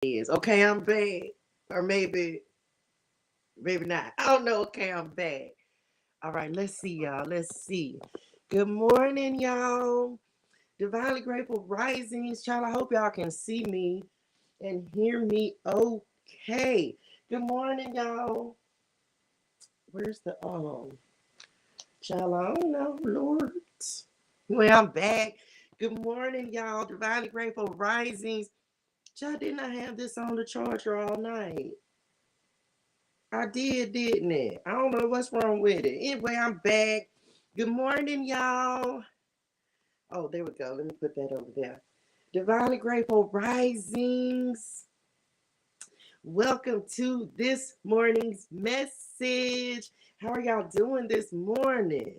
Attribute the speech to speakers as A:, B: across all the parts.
A: is. Okay, I'm back. Or maybe not. I don't know. Okay, I'm back. All right, let's see, y'all. Let's see. Good morning, y'all. Divinely Grateful Risings. Child, I hope y'all can see me and hear me okay. Good morning, y'all. Where's the child? I don't know, Lord. Well, I'm back. Good morning, y'all. Divinely Grateful Risings. Child, didn't I have this on the charger all night? I did, didn't it? I don't know what's wrong with it. Anyway, I'm back. Good morning, y'all. Oh, there we go. Let me put that over there. Divinely Grateful Risings. Welcome to this morning's message. How are y'all doing this morning?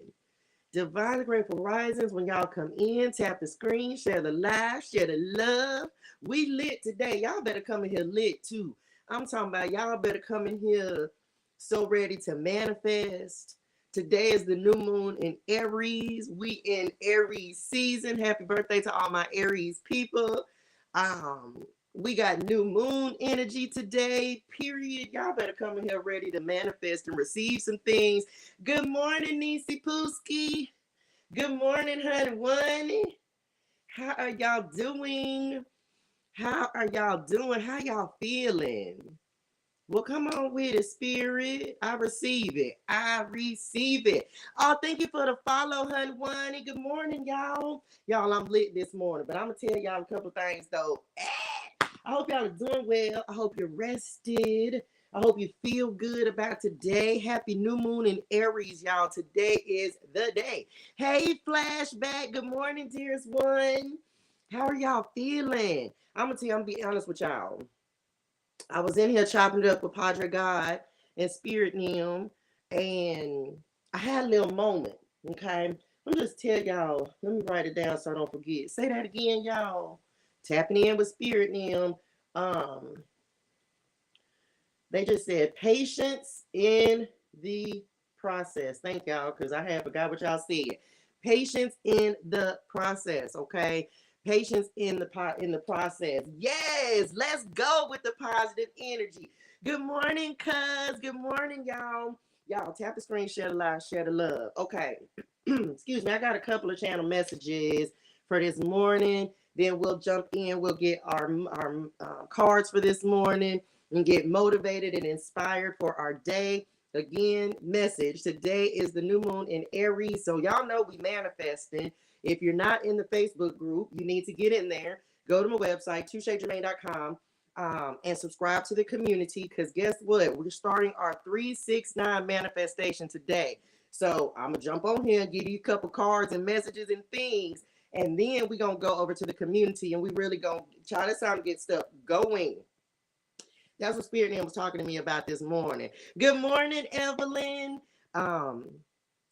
A: Divinely Grateful Risings. When y'all come in, tap the screen, share the live, share the love. We lit today. Y'all better come in here lit too. I'm talking about y'all better come in here so ready to manifest. Today is the new moon in Aries. We in Aries season. Happy birthday to all my Aries people. Um, we got new moon energy today, period. Y'all better come in here ready to manifest and receive some things. Good morning, Nisi Pooski. Good morning, honey. One. How are y'all doing? How are y'all doing? How y'all feeling? Well, come on with it, spirit. I receive it. I receive it. Oh, thank you for the follow, honey. One. Good morning, y'all. Y'all, I'm lit this morning, but I'm going to tell y'all a couple things, though. I hope y'all are doing well. I hope you're rested. I hope you feel good about today. Happy new moon in Aries, y'all. Today is the day. Hey, flashback. Good morning, dearest one. How are y'all feeling? I'm going to tell you, I'm going to be honest with y'all. I was in here chopping it up with Padre God and Spirit Nim, and I had a little moment, okay? Let me just tell y'all, let me write it down so I don't forget. Say that again, y'all. Tapping in with Spirit Nim. Um, they just said patience in the process. Thank y'all, because I had forgot what y'all said. Patience in the process, okay? Patience in the process. Yes, let's go with the positive energy. Good morning, cuz. Good morning, y'all. Y'all tap the screen, share the live, share the love. Okay. Excuse me. I got a couple of channel messages for this morning. Then we'll jump in. We'll get our cards for this morning and get motivated and inspired for our day. Again, message. Today is the new moon in Aries. So y'all know we manifesting. If you're not in the Facebook group, you need to get in there. Go to my website, touchejermaine.com, and subscribe to the community, because guess what? We're starting our 369 manifestation today. So I'm going to jump on here and give you a couple cards and messages and things. And then we're going to go over to the community and we really going to try this out and get stuff going. That's what Spirit Name was talking to me about this morning. Good morning, Evelyn. Um,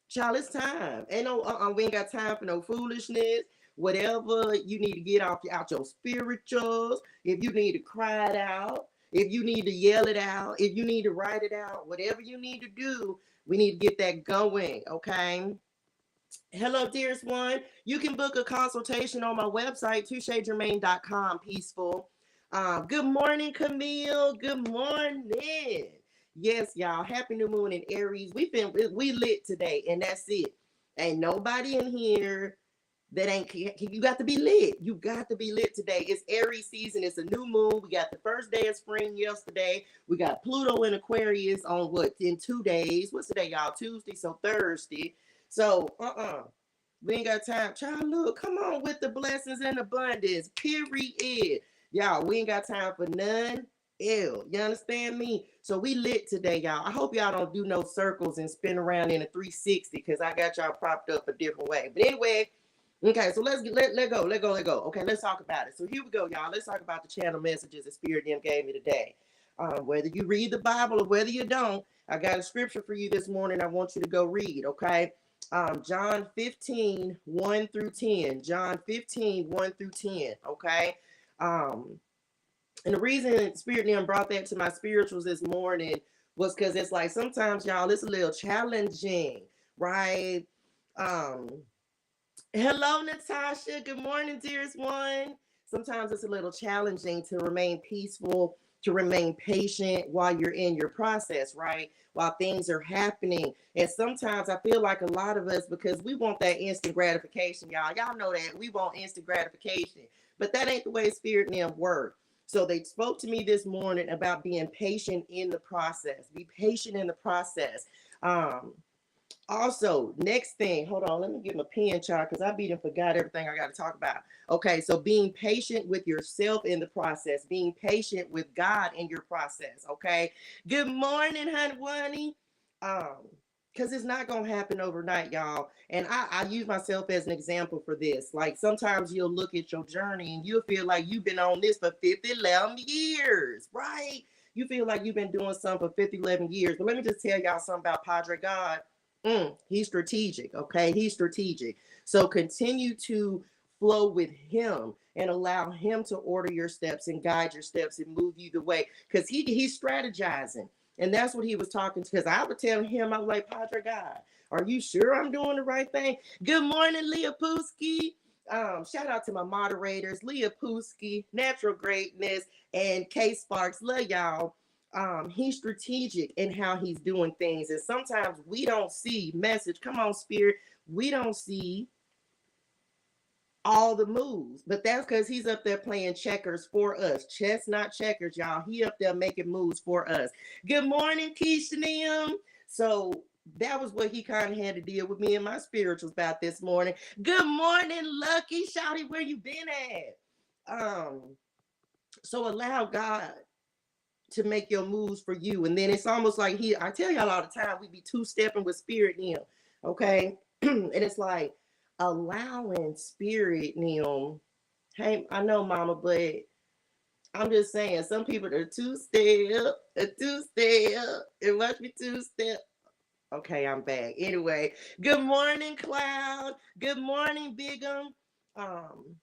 A: Child, it's time. Ain't no, we ain't got time for no foolishness. Whatever you need to get out your spirituals. If you need to cry it out, if you need to yell it out, if you need to write it out, whatever you need to do, we need to get that going. Okay. Hello, dearest one. You can book a consultation on my website, touchejermaine.com. Peaceful. Good morning, Camille. Good morning. Yes, y'all. Happy new moon in Aries. We lit today, and that's it. Ain't nobody in here that ain't. You got to be lit. You got to be lit today. It's Aries season. It's a new moon. We got the first day of spring yesterday. We got Pluto in Aquarius on what, in 2 days. What's today, y'all? Tuesday, so Thursday. So, we ain't got time. Child, look, come on with the blessings and abundance. Period. Y'all, we ain't got time for none. Ew, you understand me? So we lit today, y'all. I hope y'all don't do no circles and spin around in a 360, because I got y'all propped up a different way. But anyway, okay, so let go. Okay, let's talk about it. So here we go, y'all. Let's talk about the channel messages that Spirit Dim gave me today. Whether you read the Bible or whether you don't, I got a scripture for you this morning I want you to go read, okay? John 15, 1 through 10. John 15, 1 through 10, okay? And the reason Spirit Dim brought that to my spirituals this morning was because it's like sometimes, y'all, it's a little challenging, right? Hello, Natasha. Good morning, dearest one. sometimes it's a little challenging to remain peaceful, to remain patient while you're in your process, right? While things are happening. And sometimes I feel like a lot of us, because we want that instant gratification, y'all. Y'all know that we want instant gratification, but that ain't the way spirit and them work. So they spoke to me this morning about being patient in the process. Be patient in the process. Um, Also, next thing, hold on, let me get my pen, child, because I beat and forgot everything I got to talk about. Okay, so being patient with yourself in the process, being patient with God in your process. Okay, good morning, honey. Because it's not gonna happen overnight, y'all. And I use myself as an example for this. Like sometimes you'll look at your journey and you'll feel like you've been on this for 50, 11 years, right? You feel like you've been doing something for 50, 11 years. But let me just tell y'all something about Padre God. He's strategic, okay? He's strategic. So continue to flow with him and allow him to order your steps and guide your steps and move you the way. Because he's strategizing. And that's what he was talking to. Because I would tell him, I was like, Padre God, are you sure I'm doing the right thing? Good morning, Leah Pooski. Shout out to my moderators, Leah Pooski, Natural Greatness, and K Sparks. Love y'all. He's strategic in how he's doing things, and sometimes we don't see message. Come on, spirit, we don't see all the moves, but that's because he's up there playing checkers for us. Chess, not checkers, y'all. He up there making moves for us. Good morning, Keisha. So that was what he kind of had to deal with me and my spirituals about this morning. Good morning, Lucky Shouty, where you been at? So allow God to make your moves for you. And then it's almost like I tell y'all all the time, we be two-stepping with spirit now. Okay. And it's like allowing spirit now. Hey, I know, mama, but I'm just saying some people are two-step, and watch me two-step. Okay, I'm back. Anyway, good morning, Cloud. Good morning, Bigum. Um,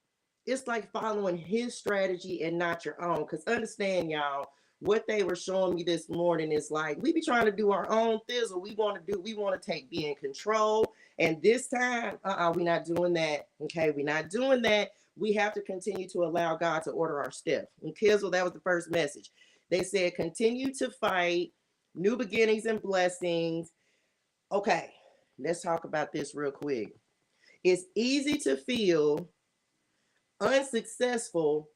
A: it's like following his strategy and not your own. Because understand, y'all, what they were showing me this morning is like we be trying to do our own thizzle. We want to be in control. And this time, we're not doing that. Okay, we're not doing that. We have to continue to allow God to order our steps. And Kizzle, that was the first message. They said, continue to fight, new beginnings and blessings. Okay, let's talk about this real quick. It's easy to feel unsuccessful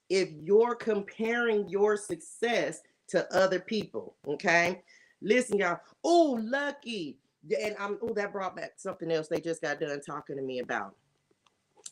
A: if you're comparing your success to other people. Okay, listen, y'all. Oh, lucky. And that brought back something else they just got done talking to me about.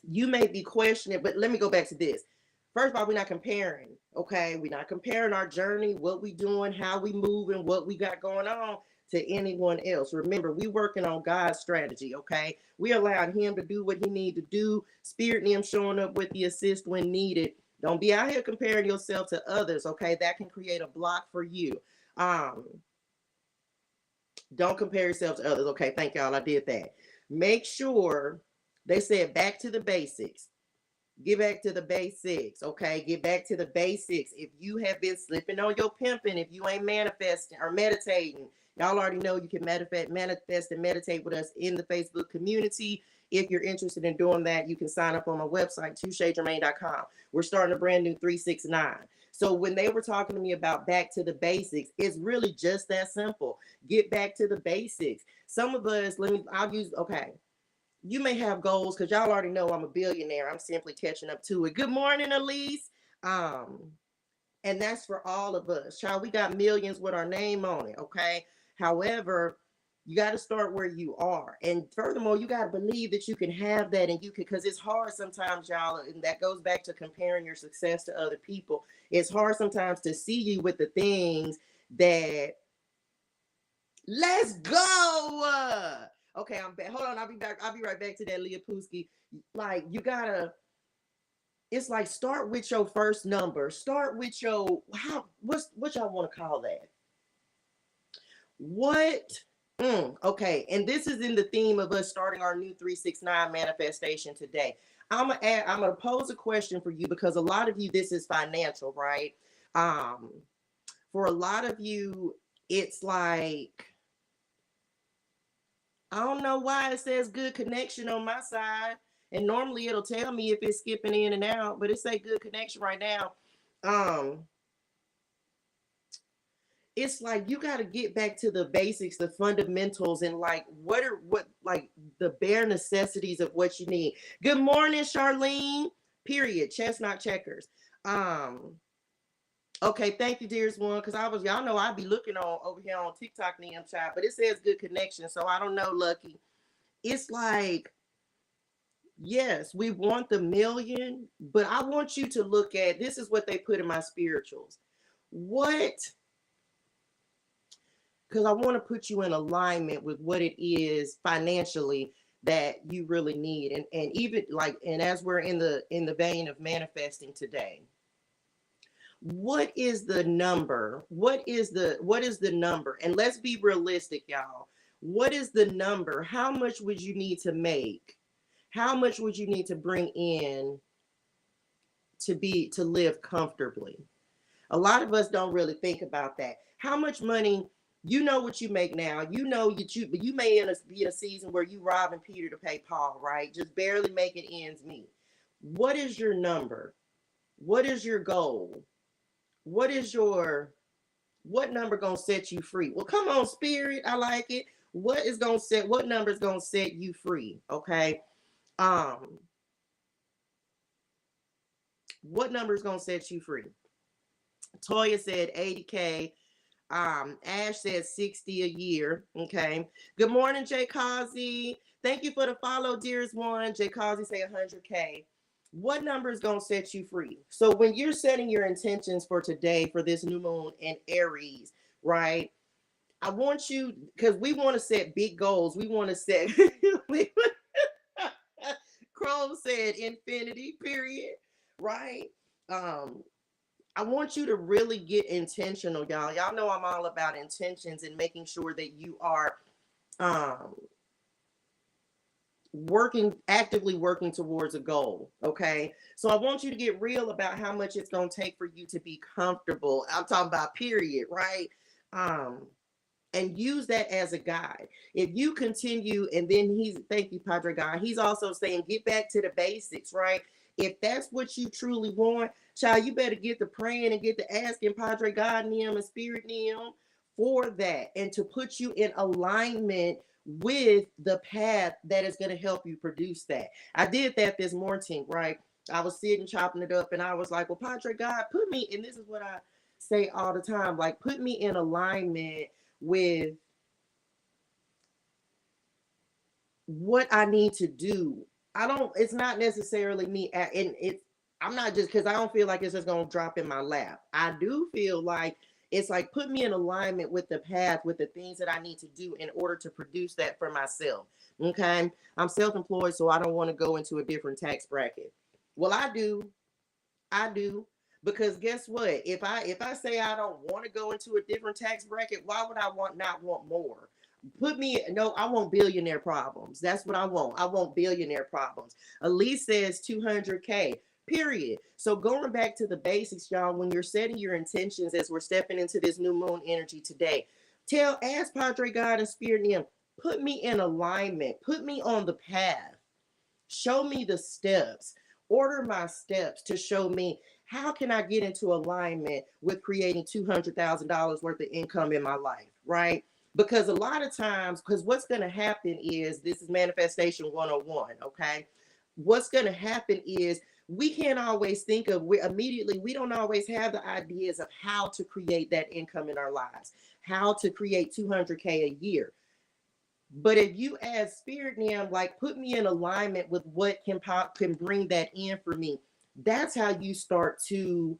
A: You may be questioning, but let me go back to this. First of all, we're not comparing. Okay, we're not comparing our journey, what we doing, how we moving, what we got going on to anyone else. Remember, we working on God's strategy. Okay, we allowed him to do what he need to do. Spirit and him showing up with the assist when needed. Don't be out here comparing yourself to others. Okay, that can create a block for you. um don't compare yourself to others. Okay, thank y'all, I did that. Make sure, they said, back to the basics. Get back to the basics, okay? Get back to the basics. If you have been slipping on your pimping, if you ain't manifesting or meditating, y'all already know you can manifest and meditate with us in the Facebook community. If you're interested in doing that, you can sign up on my website, touchegermain.com. We're starting a brand new 369. So when they were talking to me about back to the basics, it's really just that simple. Get back to the basics. Some of us, okay, you may have goals because y'all already know I'm a billionaire. I'm simply catching up to it. Good morning, Elise. Um, and that's for all of us. Child, we got millions with our name on it, okay? However, you got to start where you are. And furthermore, you got to believe that you can have that and you can, because it's hard sometimes, y'all. And that goes back to comparing your success to other people. It's hard sometimes to see you with the things that, let's go. Okay, I'm back. Hold on, I'll be back. I'll be right back to that, Leah Pooski. Like, you gotta, it's like start with your first number. Start with your what y'all want to call that? What? Okay, and this is in the theme of us starting our new 369 manifestation today. I'm gonna pose a question for you because a lot of you, this is financial, right? Um, for a lot of you, it's like, I don't know why it says good connection on my side. And normally it'll tell me if it's skipping in and out, but it say good connection right now. Um, it's like you got to get back to the basics, the fundamentals, and like what like the bare necessities of what you need. Good morning, Charlene. Period. Chestnut checkers. Um, okay, thank you, dearest one. Because y'all know I'd be looking on over here on TikTok, Neam Child, but it says good connection, so I don't know, Lucky. It's like, yes, we want the million, but I want you to look at this is what they put in my spirituals. What because I want to put you in alignment with what it is financially that you really need. And even like, and as we're in the vein of manifesting today, what is the number? What is the number? And let's be realistic, y'all. What is the number? How much would you need to make? How much would you need to bring in to live comfortably? A lot of us don't really think about that. How much money, you know what you make now. You know you may be in a season where you robbing Peter to pay Paul, right? Just barely making ends meet. What is your number? What is your goal? What is what number gonna set you free? Well, come on, spirit. I like it. What number is gonna set you free? Okay. Um, what number is gonna set you free? Toya said 80K. Ash said 60 a year. Okay. Good morning, Jay Causey. Thank you for the follow, dearest one. Jay Causey say 100K. What number is going to set you free? So when you're setting your intentions for today for this new moon in Aries, right? I want you, because we want to set big goals. We want to set Chrome said infinity, period. Right? I want you to really get intentional, y'all. Y'all know I'm all about intentions and making sure that you are um actively working towards a goal. Okay. So I want you to get real about how much it's going to take for you to be comfortable. I'm talking about period, right? Um, and use that as a guide. If you continue, and then thank you, Padre God. He's also saying, get back to the basics, right? If that's what you truly want, child, you better get to praying and get to asking Padre God, Nim, and Spirit Nim for that, and to put you in alignment with the path that is going to help you produce that. I did that this morning, right? I was sitting chopping it up, and I was like, well, Padre God, put me, and this is what I say all the time, like, put me in alignment with what I need to do. It's not necessarily me, and I'm not just because I don't feel like it's just going to drop in my lap. I do feel like it's like put me in alignment with the path, with the things that I need to do in order to produce that for myself. Okay. I'm self-employed, so I don't want to go into a different tax bracket. Well, I do. I do. Because guess what? If I say I don't want to go into a different tax bracket, why would I not want more? I want billionaire problems. That's what I want. I want billionaire problems. Elise says 200K. Period. So going back to the basics, y'all, when you're setting your intentions as we're stepping into this new moon energy today, ask Padre God and Spirit Nim, put me in alignment, put me on the path, show me the steps, order my steps to show me how can I get into alignment with creating $200,000 worth of income in my life, right? Because a lot of times, because what's going to happen is, this is manifestation 101, okay? What's going to happen is we can't always think of, we don't always have the ideas of how to create that income in our lives, how to create 200K a year. But if you ask Spirit Nim, like, put me in alignment with what can bring that in for me, that's how you start to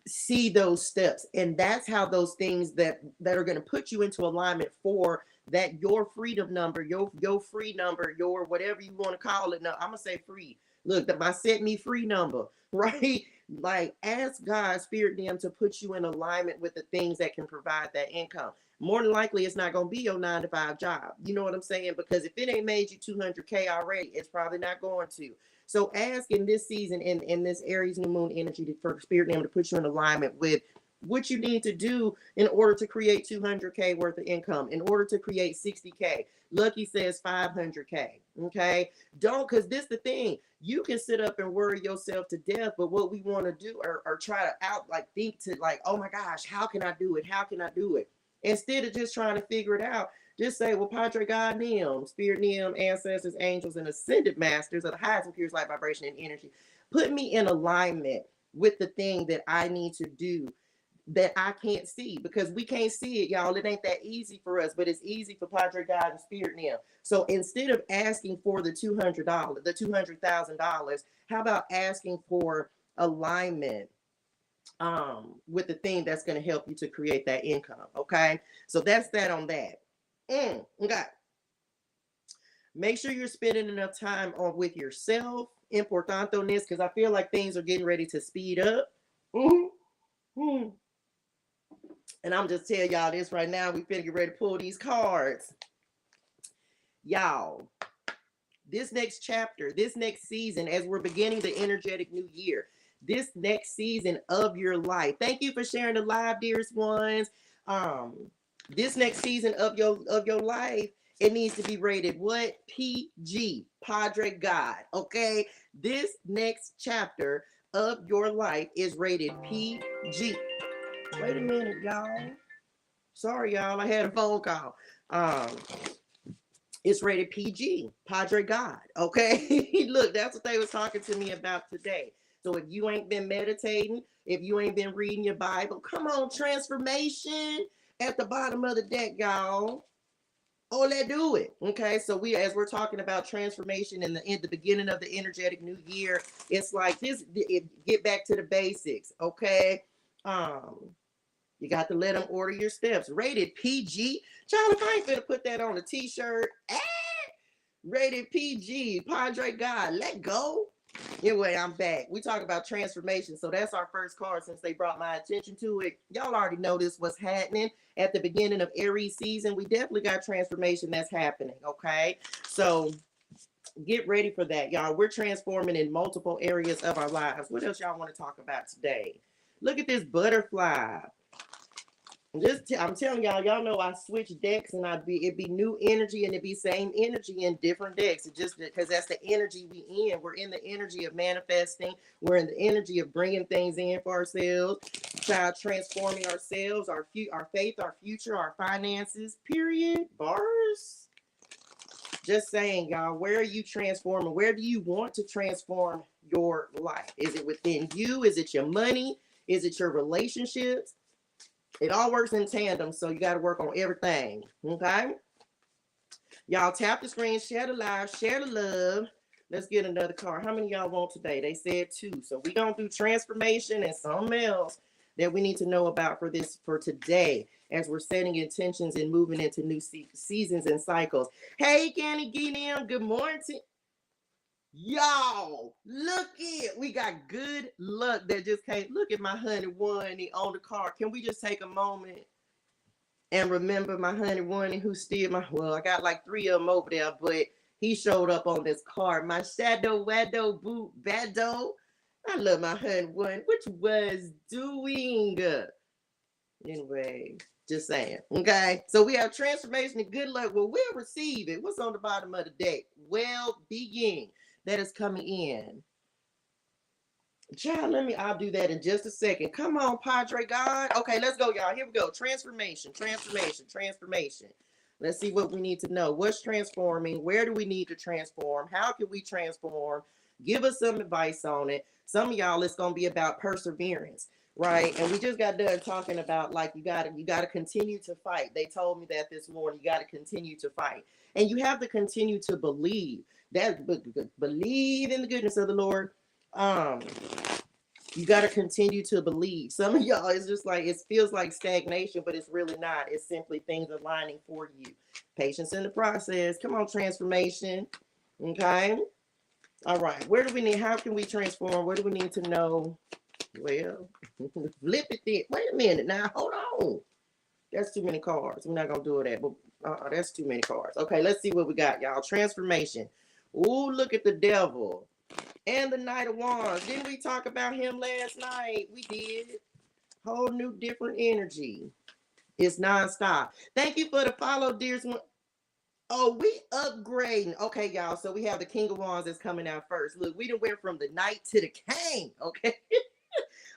A: see those steps. And that's how those things that are going to put you into alignment for that, your freedom number, your free number, your whatever you want to call it. No, I'm going to say free. Look, my set me free number, right? Like, ask God, Spirit Nim, to put you in alignment with the things that can provide that income. More than likely, it's not going to be your 9-to-5 job. You know what I'm saying? Because if it ain't made you 200K already, it's probably not going to. So ask in this season, in this Aries new moon energy, for Spirit Nim to put you in alignment with what you need to do in order to create 200K worth of income, in order to create 60K. Lucky says 500K. Okay. Don't, because this the thing. You can sit up and worry yourself to death, but what we want to do or try to think to like, oh my gosh, how can I do it? How can I do it? Instead of just trying to figure it out, just say, well, Padre God, Nim, Spirit, Nim, ancestors, angels, and ascended masters of the highest and purest light, vibration, and energy, put me in alignment with the thing that I need to do that I can't see, because we can't see it, y'all. It ain't that easy for us, but it's easy for Padre God and Spirit Nim. So instead of asking for the $200, the $200,000, how about asking for alignment with the thing that's going to help you to create that income? Okay, so that's that on that. Okay. Make sure you're spending enough time on with yourself, importante-ness, because I feel like things are getting ready to speed up. And I'm just telling y'all this right now. We finna get ready to pull these cards. Y'all, this next chapter, this next season, as we're beginning the energetic new year, this next season of your life. Thank you for sharing the live, dearest ones. This next season of your life, it needs to be rated what? PG, Padre God. Okay, this next chapter of your life is rated PG. Wait a minute, y'all. Sorry, y'all. I had a phone call. It's rated PG, Padre God. Okay, look, that's what they was talking to me about today. So if you ain't been meditating, if you ain't been reading your Bible, come on, transformation at the bottom of the deck, y'all. Oh, let's do it. Okay, so as we're talking about transformation in the beginning of the energetic new year, it's like this. Get back to the basics. Okay, you got to let them order your steps. Rated PG. Child, if I ain't gonna put that on a t-shirt, rated PG, Padre God, let go. Anyway, I'm back. We talk about transformation. So that's our first card since they brought my attention to it. Y'all already know this was happening at the beginning of Aries season. We definitely got transformation that's happening. Okay. So get ready for that, y'all. We're transforming in multiple areas of our lives. What else y'all want to talk about today? Look at this butterfly. I'm telling y'all know I switch decks and it'd be new energy and it'd be same energy in different decks. It just because that's the energy we in. We're in the energy of manifesting. We're in the energy of bringing things in for ourselves, child, transforming ourselves, our faith, our future, our finances. Period. Bars. Just saying, y'all. Where are you transforming? Where do you want to transform your life? Is it within you? Is it your money? Is it your relationships? It all works in tandem, so you got to work on everything, okay? Y'all tap the screen, share the live, share the love. Let's get another card. How many y'all want today? They said 2. So we're going to do transformation and something else that we need to know about for today as we're setting intentions and moving into new seasons and cycles. Hey, Candy Guineam, good morning. Y'all, look it. We got good luck that just came. Look at my honey one on the card. Can we just take a moment and remember my honey one who still I got like 3 of them over there, but he showed up on this card. My shadow wado boot bado. I love my honey one, which was doing. Anyway, just saying. Okay, so we have transformation and good luck. Well, we'll receive it. What's on the bottom of the deck? Well-being that is coming in. Child, I'll do that in just a second. Come on, Padre God. Okay, let's go, y'all. Here we go. Transformation. Let's see what we need to know. What's transforming? Where do we need to transform? How can we transform? Give us some advice on it. Some of y'all, it's going to be about perseverance, right? And we just got done talking about like you got to continue to fight. They told me that this morning. You got to continue to fight. And you have to continue to believe. Believe in the goodness of the Lord. You got to continue to believe. Some of y'all, it's just like it feels like stagnation, but it's really not. It's simply things aligning for you. Patience in the process. Come on, transformation. Okay. All right. How can we transform? What do we need to know? Well, flip it then. Wait a minute now. Hold on. That's too many cards. We're not gonna do that, but that's too many cards. Okay, let's see what we got, y'all. Transformation. Ooh, look at the devil. And the Knight of Wands. Didn't we talk about him last night? We did. Whole new different energy. It's nonstop. Thank you for the follow, dears. Oh, we upgrading. Okay, y'all. So we have the King of Wands that's coming out first. Look, we done went from the Knight to the King. Okay.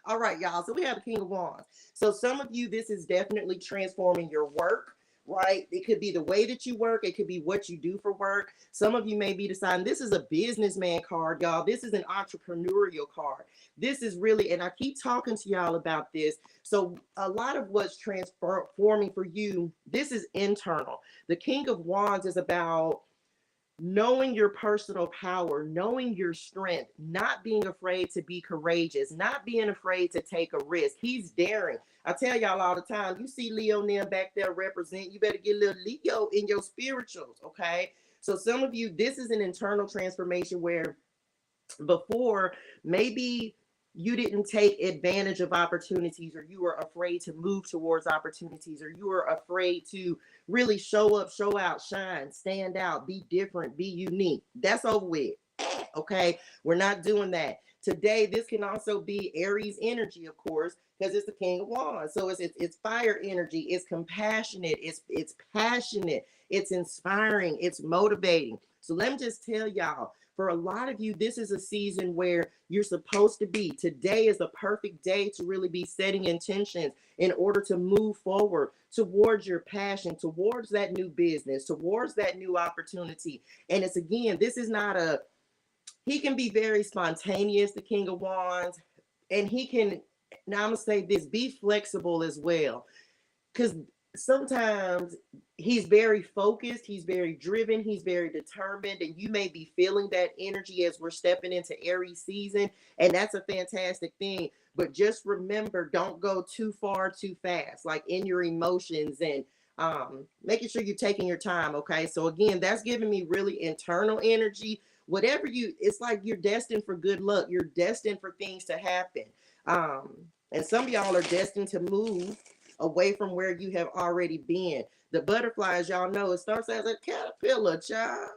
A: All right, y'all. So we have the King of Wands. So some of you, this is definitely transforming your work, right? It could be the way that you work. It could be what you do for work. Some of you may be deciding this is a businessman card, y'all. This is an entrepreneurial card. This is really, and I keep talking to y'all about this. So a lot of what's transforming for you, this is internal. The King of Wands is about knowing your personal power, knowing your strength, not being afraid to be courageous, not being afraid to take a risk. He's daring. I tell y'all all the time, you see Leo Nim back there represent, you better get a little Leo in your spirituals, okay? So some of you, this is an internal transformation where before maybe you didn't take advantage of opportunities, or you were afraid to move towards opportunities, or you were afraid to really show up, show out, shine, stand out, be different, be unique. That's over with. Okay, we're not doing that today. This can also be Aries energy, of course, because it's the King of Wands. So it's fire energy. It's compassionate. It's passionate. It's inspiring. It's motivating. So let me just tell y'all, for a lot of you, this is a season where you're supposed to be. Today is a perfect day to really be setting intentions in order to move forward towards your passion, towards that new business, towards that new opportunity. And it's, again, this is not a, he can be very spontaneous, the King of Wands, and he can, now I'm gonna say this, be flexible as well, because sometimes he's very focused, he's very driven, he's very determined, and you may be feeling that energy as we're stepping into Aries season, and that's a fantastic thing. But just remember, don't go too far too fast, like in your emotions, and making sure you're taking your time. Okay, so again, that's giving me really internal energy. Whatever you, it's like you're destined for good luck, you're destined for things to happen. um and some of y'all are destined to move away from where you have already been. The butterflies, y'all know, it starts as a caterpillar, child.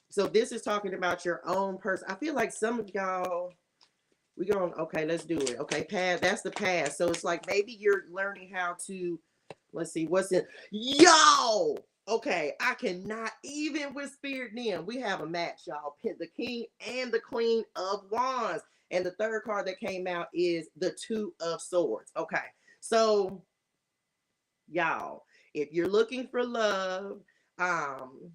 A: So this is talking about your own person. I feel like some of y'all, we going, okay, let's do it. Okay, past, that's the past. So it's like maybe you're learning how to, let's see, what's it? Yo! Okay, I cannot, even with Spirit Nim, we have a match, y'all. The King and the Queen of Wands. And the third card that came out is the Two of Swords. Okay, so y'all, if you're looking for love, um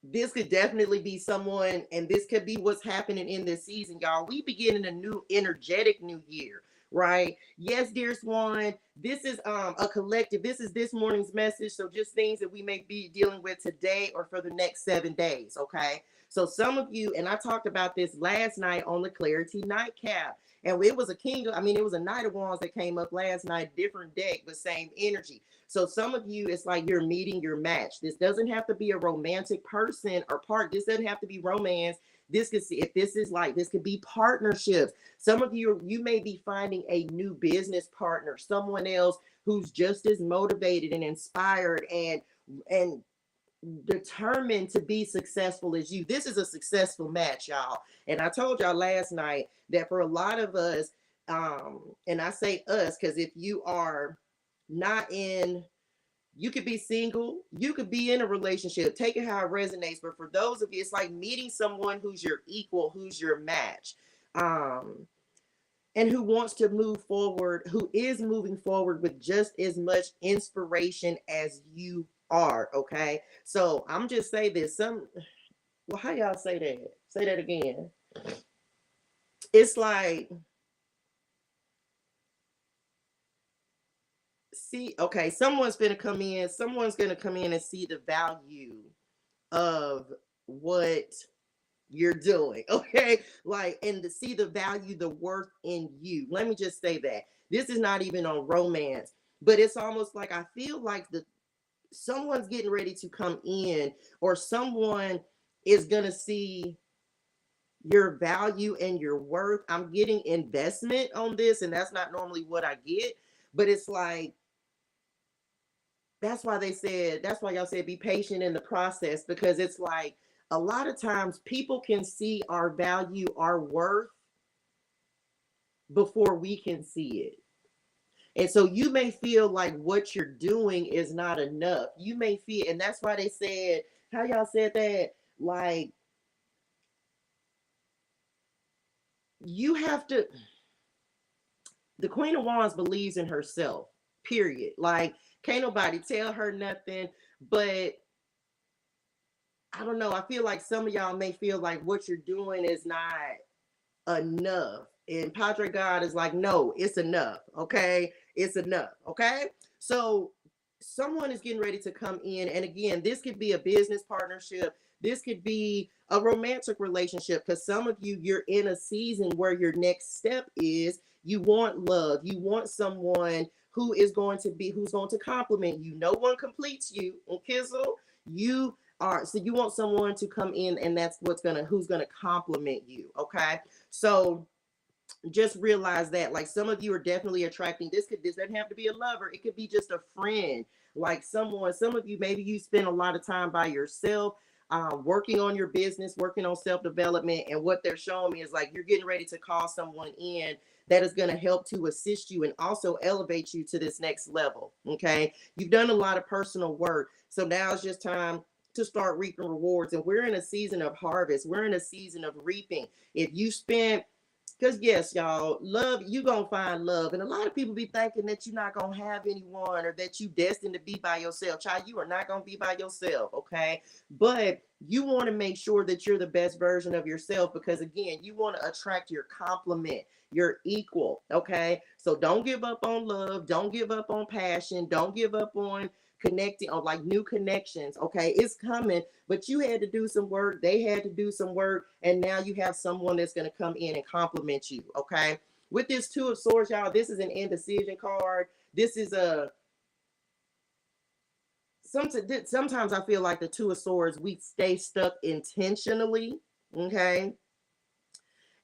A: this could definitely be someone, and this could be what's happening in this season, y'all. We beginning a new energetic new year, right? Yes, dear Swan, this is a collective. This is this morning's message, so just things that we may be dealing with today or for the next 7 days. Okay, so some of you, and I talked about this last night on the Clarity Nightcap, and it was a king, I mean, it was a Knight of Wands that came up last night, different deck, but same energy. So some of you, it's like you're meeting your match. This doesn't have to be a romantic person or part. This doesn't have to be romance. This could see, if this is like, this could be partnerships. Some of you, you may be finding a new business partner, someone else who's just as motivated and inspired and determined to be successful as you. This is a successful match, y'all. And I told y'all last night that for a lot of us, and I say us because if you are not in, you could be single, you could be in a relationship, take it how it resonates, but for those of you, it's like meeting someone who's your equal, who's your match, and who wants to move forward, who is moving forward with just as much inspiration as you are. Okay, so I'm just saying this, well, how y'all say that again? It's like, see, okay, someone's gonna come in and see the value of what you're doing. Okay, like, and to see the value, the worth in you. Let me just say that this is not even on romance, but it's almost like I feel like the someone's getting ready to come in, or someone is gonna see your value and your worth. I'm getting investment on this, and that's not normally what I get, but it's like, that's why they said, that's why y'all said be patient in the process, because it's like a lot of times people can see our value, our worth before we can see it. And so you may feel like what you're doing is not enough. You may feel, and that's why they said, how y'all said that? Like, you have to, the Queen of Wands believes in herself, period. Like, can't nobody tell her nothing. But I don't know. I feel like some of y'all may feel like what you're doing is not enough. And Padre God is like, no, it's enough. Okay. It's enough. Okay. So someone is getting ready to come in. And again, this could be a business partnership. This could be a romantic relationship, because some of you, you're in a season where your next step is you want love. You want someone who is going to be, who's going to compliment you. No one completes you. Okay. So you are, so you want someone to come in, and that's who's gonna compliment you. Okay. So just realize that, like, some of you are definitely attracting, this doesn't have to be a lover, it could be just a friend, like someone. Some of you, maybe you spend a lot of time by yourself, working on your business, working on self-development, and what they're showing me is like you're getting ready to call someone in that is going to help to assist you and also elevate you to this next level. Okay, you've done a lot of personal work, so now it's just time to start reaping rewards. And we're in a season of harvest, we're in a season of reaping. If you spend, because yes, y'all, love, you gonna find love. And a lot of people be thinking that you're not gonna have anyone, or that you destined to be by yourself. Child, you are not gonna be by yourself, okay? But you want to make sure that you're the best version of yourself, because again, you want to attract your complement, your equal, okay? So don't give up on love, don't give up on passion, don't give up on connecting, or like new connections. Okay, it's coming, but you had to do some work, they had to do some work, and now you have someone that's going to come in and compliment you. Okay, with this Two of Swords, y'all, this is an indecision card. This is a, sometimes I feel like the Two of Swords, we stay stuck intentionally, okay,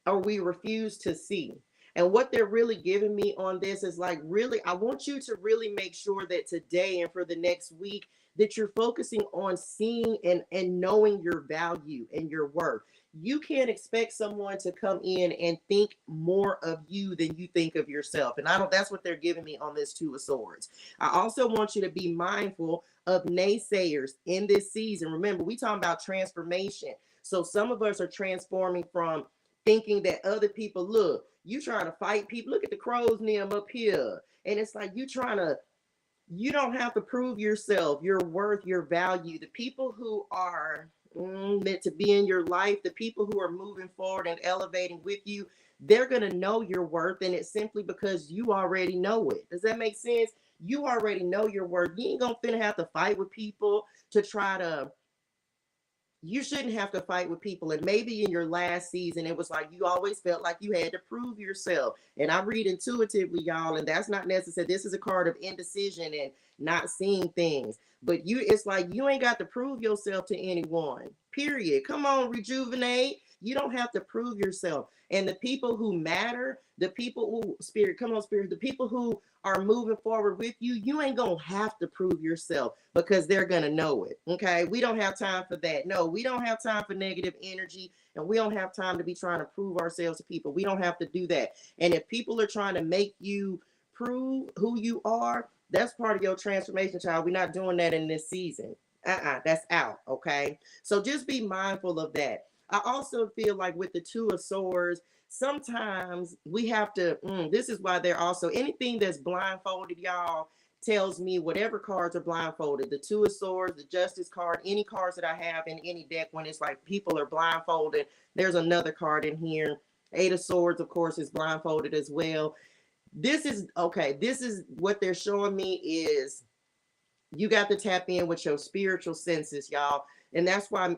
A: or we refuse to see. And what they're really giving me on this is like, really, I want you to really make sure that today and for the next week, that you're focusing on seeing and knowing your value and your worth. You can't expect someone to come in and think more of you than you think of yourself. And I don't, that's what they're giving me on this Two of Swords. I also want you to be mindful of naysayers in this season. Remember, we talking about transformation. So some of us are transforming from thinking that other people, look, you trying to fight people. Look at the crow's nest up here. And it's like you trying to, you don't have to prove yourself, your worth, your value. The people who are meant to be in your life, the people who are moving forward and elevating with you, they're going to know your worth. And it's simply because you already know it. Does that make sense? You already know your worth. You ain't going to have to fight with people to try to, you shouldn't have to fight with people. And maybe in your last season, it was like you always felt like you had to prove yourself. And I read intuitively, y'all, and that's not necessary. This is a card of indecision and not seeing things. But you, it's like you ain't got to prove yourself to anyone. Period. Come on, rejuvenate. You don't have to prove yourself. And the people who matter, the people who, spirit, come on, spirit, the people who are moving forward with you, you ain't gonna have to prove yourself, because they're gonna know it. Okay, we don't have time for that. No, we don't have time for negative energy, and we don't have time to be trying to prove ourselves to people. We don't have to do that. And if people are trying to make you prove who you are, that's part of your transformation, child. We're not doing that in this season. That's out. Okay, so just be mindful of that. I also feel like with the Two of Swords, sometimes we have to, this is why they're also, anything that's blindfolded, y'all, tells me whatever cards are blindfolded, the Two of Swords, the Justice card, any cards that I have in any deck, when it's like people are blindfolded, there's another card in here. Eight of Swords, of course, is blindfolded as well. This is, okay, this is what they're showing me is you got to tap in with your spiritual senses, y'all. And that's why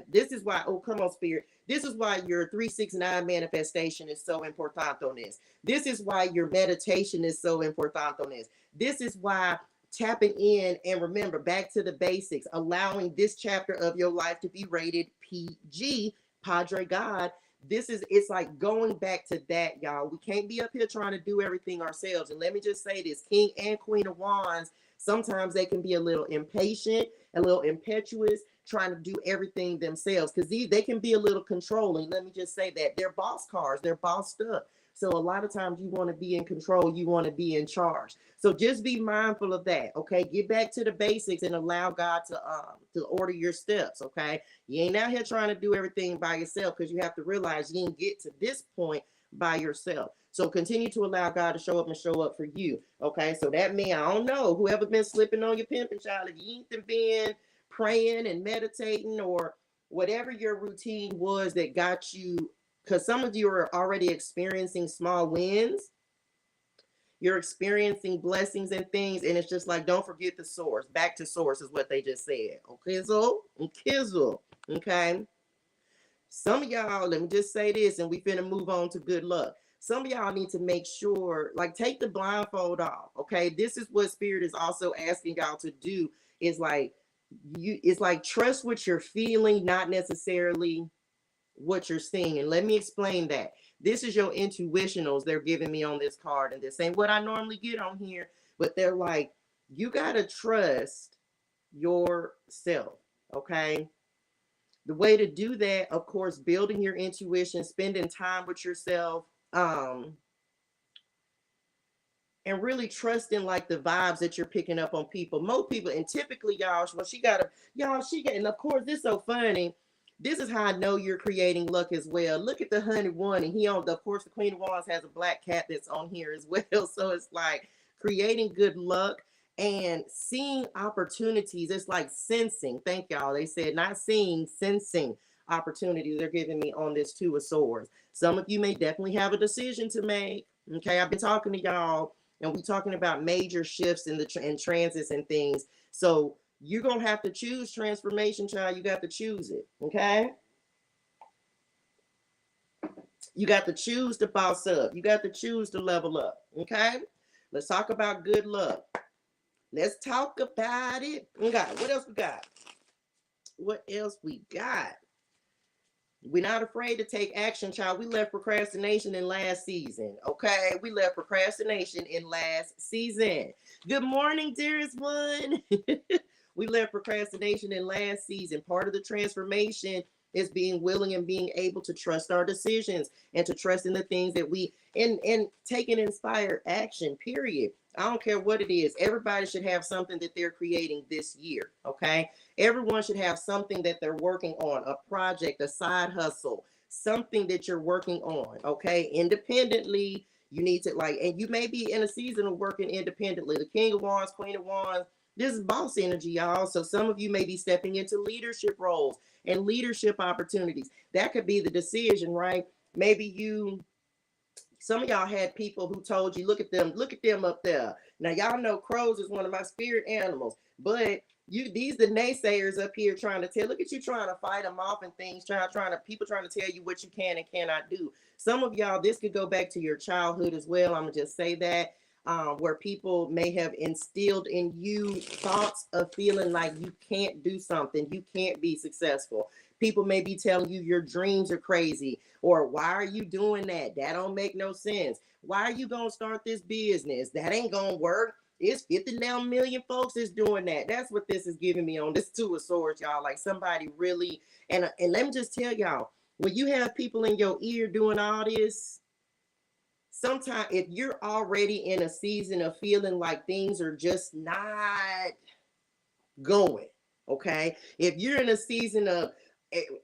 A: this is why, oh, come on, spirit. This is why your 369 manifestation is so important on this. This is why your meditation is so important on this. This is why tapping in, and remember, back to the basics, allowing this chapter of your life to be rated PG, Padre God. This is, it's like going back to that, y'all. We can't be up here trying to do everything ourselves. And let me just say this, King and Queen of Wands, sometimes they can be a little impatient, a little impetuous, trying to do everything themselves, because they can be a little controlling. Let me just say that. They're boss cards. They're bossed up. So a lot of times you want to be in control, you want to be in charge. So just be mindful of that. Okay, get back to the basics and allow God to order your steps. Okay, you ain't out here trying to do everything by yourself, because you have to realize you didn't get to this point by yourself. So continue to allow God to show up and show up for you. Okay, so that means, I don't know, whoever been slipping on your pimping child, if you ain't been praying and meditating, or whatever your routine was that got you, because some of you are already experiencing small wins, you're experiencing blessings and things, and it's just like, don't forget the source. Back to source is what they just said. Okay, so kizzle. Okay, some of y'all, let me just say this, and we finna move on to good luck. Some of y'all need to make sure, like, take the blindfold off. Okay, this is what Spirit is also asking y'all to do. Is like, it's like, trust what you're feeling, not necessarily what you're seeing. And let me explain that. This is your intuitionals they're giving me on this card, and this ain't what I normally get on here, but they're like, you gotta trust yourself. Okay, the way to do that, of course, building your intuition, spending time with yourself, and really trusting like the vibes that you're picking up on people. Most people, and typically y'all, well, and of course, this is so funny. This is how I know you're creating luck as well. Look at the 101, and of course, the Queen of Wands has a black cat that's on here as well. So it's like creating good luck and seeing opportunities. It's like sensing. Thank y'all. They said not seeing, sensing opportunities. They're giving me on this Two of Swords. Some of you may definitely have a decision to make. Okay, I've been talking to y'all, and we're talking about major shifts in in transits and things. So you're gonna have to choose transformation, child. You got to choose it. Okay, you got to choose to boss up. You got to choose to level up. Okay, let's talk about good luck. Let's talk about it. Okay, what else we got? What else we got? We're not afraid to take action, child. We left procrastination in last season. Okay, we left procrastination in last season. Good morning, dearest one. We left procrastination in last season. Part of the transformation is being willing and being able to trust our decisions and to trust in the things that we and taking inspired action, period. I don't care what it is. Everybody should have something that they're creating this year. Okay, everyone should have something that they're working on, a project, a side hustle, something that you're working on. Okay, independently. You need to, like, and you may be in a season of working independently. The King of Wands, Queen of Wands, this is boss energy, y'all. So some of you may be stepping into leadership roles and leadership opportunities. That could be the decision, right? Maybe some of y'all had people who told you, look at them up there. Now y'all know crows is one of my spirit animals, but these the naysayers up here trying to tell, look at you trying to fight them off and things, people trying to tell you what you can and cannot do. Some of y'all, this could go back to your childhood as well. I'm gonna just say that. Where people may have instilled in you thoughts of feeling like you can't do something, you can't be successful. People may be telling you your dreams are crazy, or why are you doing that? That don't make no sense. Why are you gonna start this business? That ain't gonna work. It's 50 now million folks is doing that. That's what this is giving me on this Two of Swords, y'all. Like somebody really, and let me just tell y'all, when you have people in your ear doing all this, sometimes if you're already in a season of feeling like things are just not going, okay? If you're in a season of,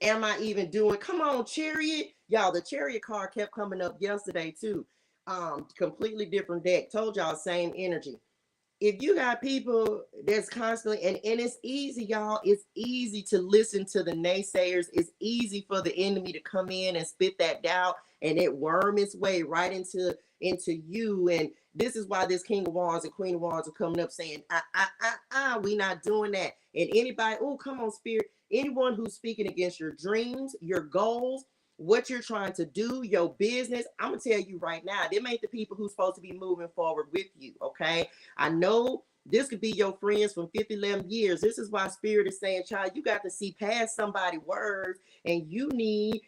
A: am I even doing, come on, Chariot. Y'all, the Chariot card kept coming up yesterday too. Completely different deck. Told y'all same energy. If you got people that's constantly, and it's easy, y'all, it's easy to listen to the naysayers. It's easy for the enemy to come in and spit that doubt, and it worm its way right into you. And this is why this King of Wands and Queen of Wands are coming up saying, we not doing that. And anybody, oh, come on, Spirit, anyone who's speaking against your dreams, your goals, what you're trying to do, your business, I'm gonna tell you right now, them ain't the people who's supposed to be moving forward with you. Okay, I know this could be your friends from 50, 11 years. This is why Spirit is saying, child, you got to see past somebody's words, and you need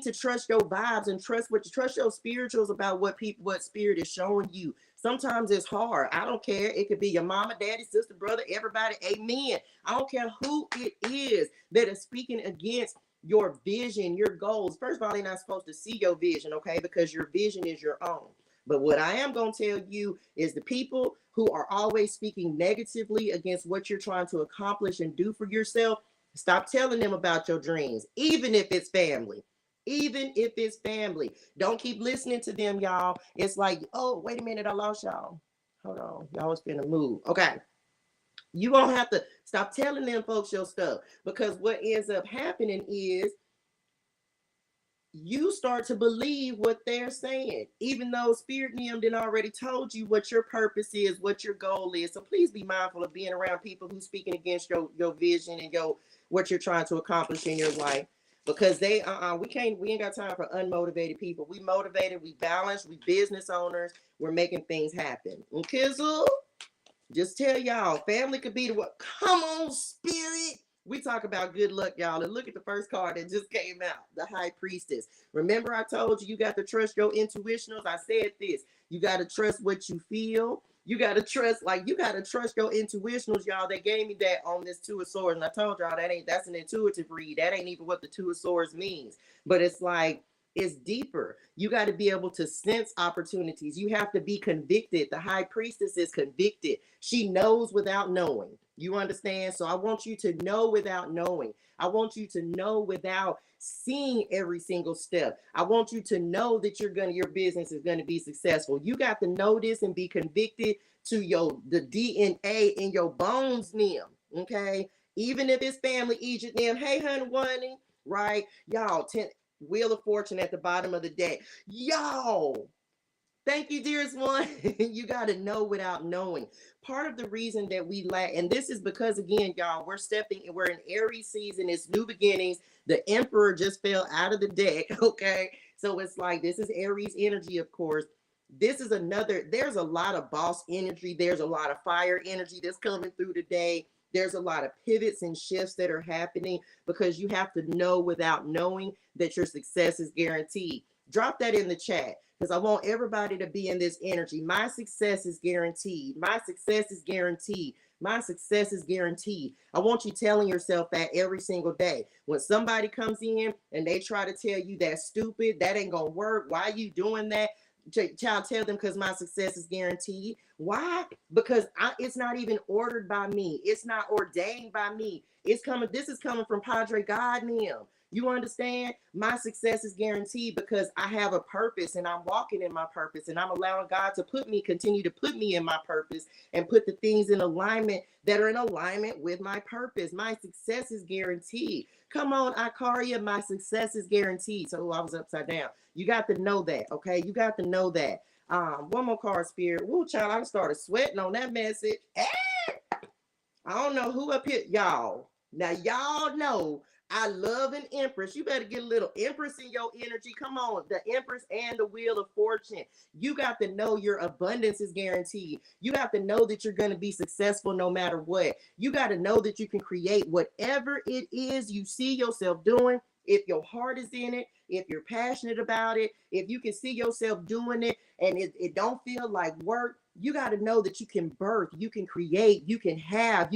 A: to trust your vibes and trust your spirituals about what Spirit is showing you. Sometimes it's hard. I don't care. It could be your mama, daddy, sister, brother, everybody. Amen. I don't care who it is that is speaking against your vision, your goals. First of all, they're not supposed to see your vision, okay? Because your vision is your own. But what I am going to tell you is the people who are always speaking negatively against what you're trying to accomplish and do for yourself, stop telling them about your dreams, even if it's family. Even if it's family. Don't keep listening to them, y'all. It's like, oh, wait a minute, I lost y'all. Hold on. Y'all was finna move. Okay. You won't have to stop telling them folks your stuff, because what ends up happening is you start to believe what they're saying, even though Spirit Nim did already told you what your purpose is, what your goal is. So please be mindful of being around people who's speaking against your vision and your what you're trying to accomplish in your life. Because they we ain't got time for unmotivated people. We motivated, we balanced, we business owners, we're making things happen. Okay, so just tell y'all, family could be the what? Come on, Spirit. We talk about good luck, y'all. And look at the first card that just came out, the High Priestess. Remember, I told you got to trust your intuitionals. I said this. You got to trust what you feel. You got to trust, you got to trust your intuitionals, y'all. They gave me that on this Two of Swords. And I told y'all that's an intuitive read. That ain't even what the Two of Swords means. But it's like, it's deeper. You got to be able to sense opportunities. You have to be convicted. The High Priestess is convicted. She knows without knowing. You understand? So I want you to know without knowing. I want you to know without seeing every single step. I want you to know that your business is going to be successful. You got to know this and be convicted to the DNA in your bones, Nim. Okay? Even if it's family, Egypt, Nim. Hey, honey, right? Y'all, Wheel of Fortune at the bottom of the deck. Y'all, thank you, dearest one. You got to know without knowing. Part of the reason that we lack, and this is because, again, y'all, we're in Aries season. It's new beginnings. The Emperor just fell out of the deck, okay? So it's like, this is Aries energy, of course. There's a lot of boss energy. There's a lot of fire energy that's coming through today. There's a lot of pivots and shifts that are happening because you have to know without knowing that your success is guaranteed. Drop that in the chat because I want everybody to be in this energy. My success is guaranteed. My success is guaranteed. My success is guaranteed. I want you telling yourself that every single day. When somebody comes in and they try to tell you that's stupid, that ain't going to work, why are you doing that? Child, tell them because my success is guaranteed. Why? Because it's not even ordered by me. It's not ordained by me. This is coming from Padre God Nim. You understand? My success is guaranteed because I have a purpose and I'm walking in my purpose and I'm allowing God to continue to put me in my purpose and put the things in alignment that are in alignment with my purpose. My success is guaranteed. Come on, Ikaria, my success is guaranteed. So I was upside down. You got to know that, okay? You got to know that. One more card, Spirit. Woo, child, I started sweating on that message. I don't know who up here, y'all. Now, y'all know I love an Empress. You better get a little Empress in your energy. Come on, the Empress and the Wheel of Fortune. You got to know your abundance is guaranteed. You have to know that you're going to be successful no matter what. You got to know that you can create whatever it is you see yourself doing. If your heart is in it, if you're passionate about it, if you can see yourself doing it and it don't feel like work, you got to know that you can birth, you can create, you can have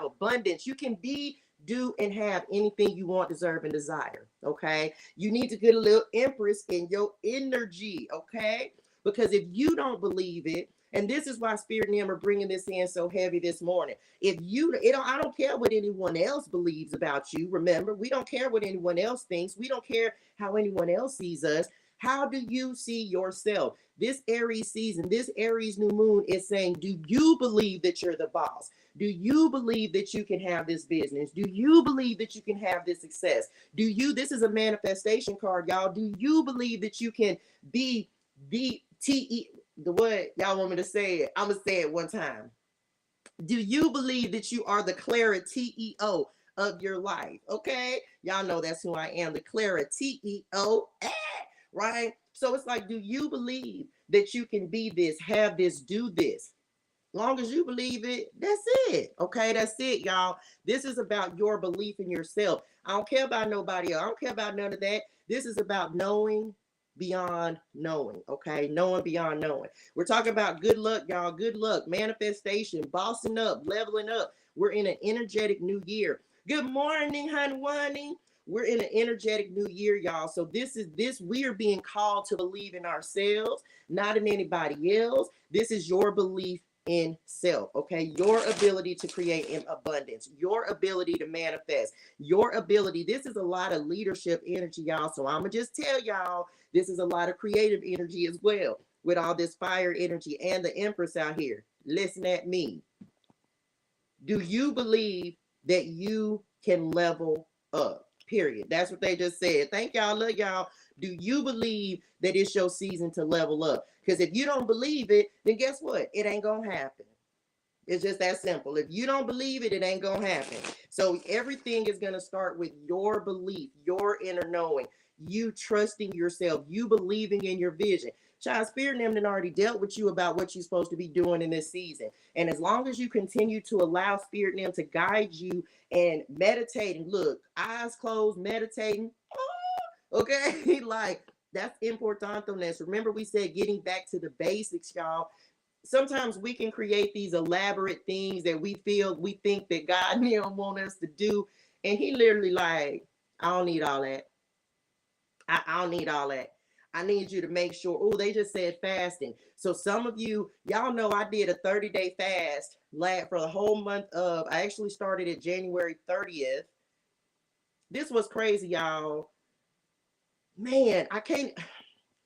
A: abundance, you can be, do, and have anything you want, deserve, and desire. Okay. You need to get a little Empress in your energy. Okay. Because if you don't believe it, and this is why Spirit and them are bringing this in so heavy this morning. I don't care what anyone else believes about you. Remember, we don't care what anyone else thinks. We don't care how anyone else sees us. How do you see yourself? This Aries season, this Aries new moon is saying, do you believe that you're the boss? Do you believe that you can have this business? Do you believe that you can have this success? This is a manifestation card, y'all. Do you believe that you can be the what y'all want me to say it? I'm gonna say it one time. Do you believe that you are the Clara TEO of your life? Okay, y'all know that's who I am, the Clara TEO, right? So it's like, do you believe that you can be this, have this, do this? Long as you believe it, that's it. Okay, that's it, y'all. This is about your belief in yourself. I don't care about nobody else. I don't care about none of that. This is about knowing beyond knowing. Okay, knowing beyond knowing. We're talking about good luck, y'all. Good luck, manifestation, bossing up, leveling up. We're in an energetic new year. Good morning, honey. We're in an energetic new year, y'all. So we are being called to believe in ourselves, not in anybody else. This is your belief in self, okay? Your ability to create in abundance, your ability to manifest, your ability. This is a lot of leadership energy, y'all. So I'm gonna just tell y'all, this is a lot of creative energy as well, with all this fire energy and the Empress out here. Listen at me. Do you believe that you can level up? Period. That's what they just said. Thank y'all. Love y'all. Do you believe that it's your season to level up? Because if you don't believe it, then guess what? It ain't going to happen. It's just that simple. If you don't believe it, it ain't going to happen. So everything is going to start with your belief, your inner knowing, you trusting yourself, you believing in your vision. Child, Spirit and them already dealt with you about what you're supposed to be doing in this season. And as long as you continue to allow Spirit and them to guide you and meditating, look, eyes closed, meditating, okay? Like, that's importante. Remember, we said getting back to the basics, y'all. Sometimes we can create these elaborate things that we think that God don't want us to do. And he literally like, I don't need all that. I don't need all that. I need you to make sure. Oh, they just said fasting. So some of you, y'all know I did a 30-day fast for the whole month of, I actually started it January 30th. This was crazy, y'all. Man, I can't.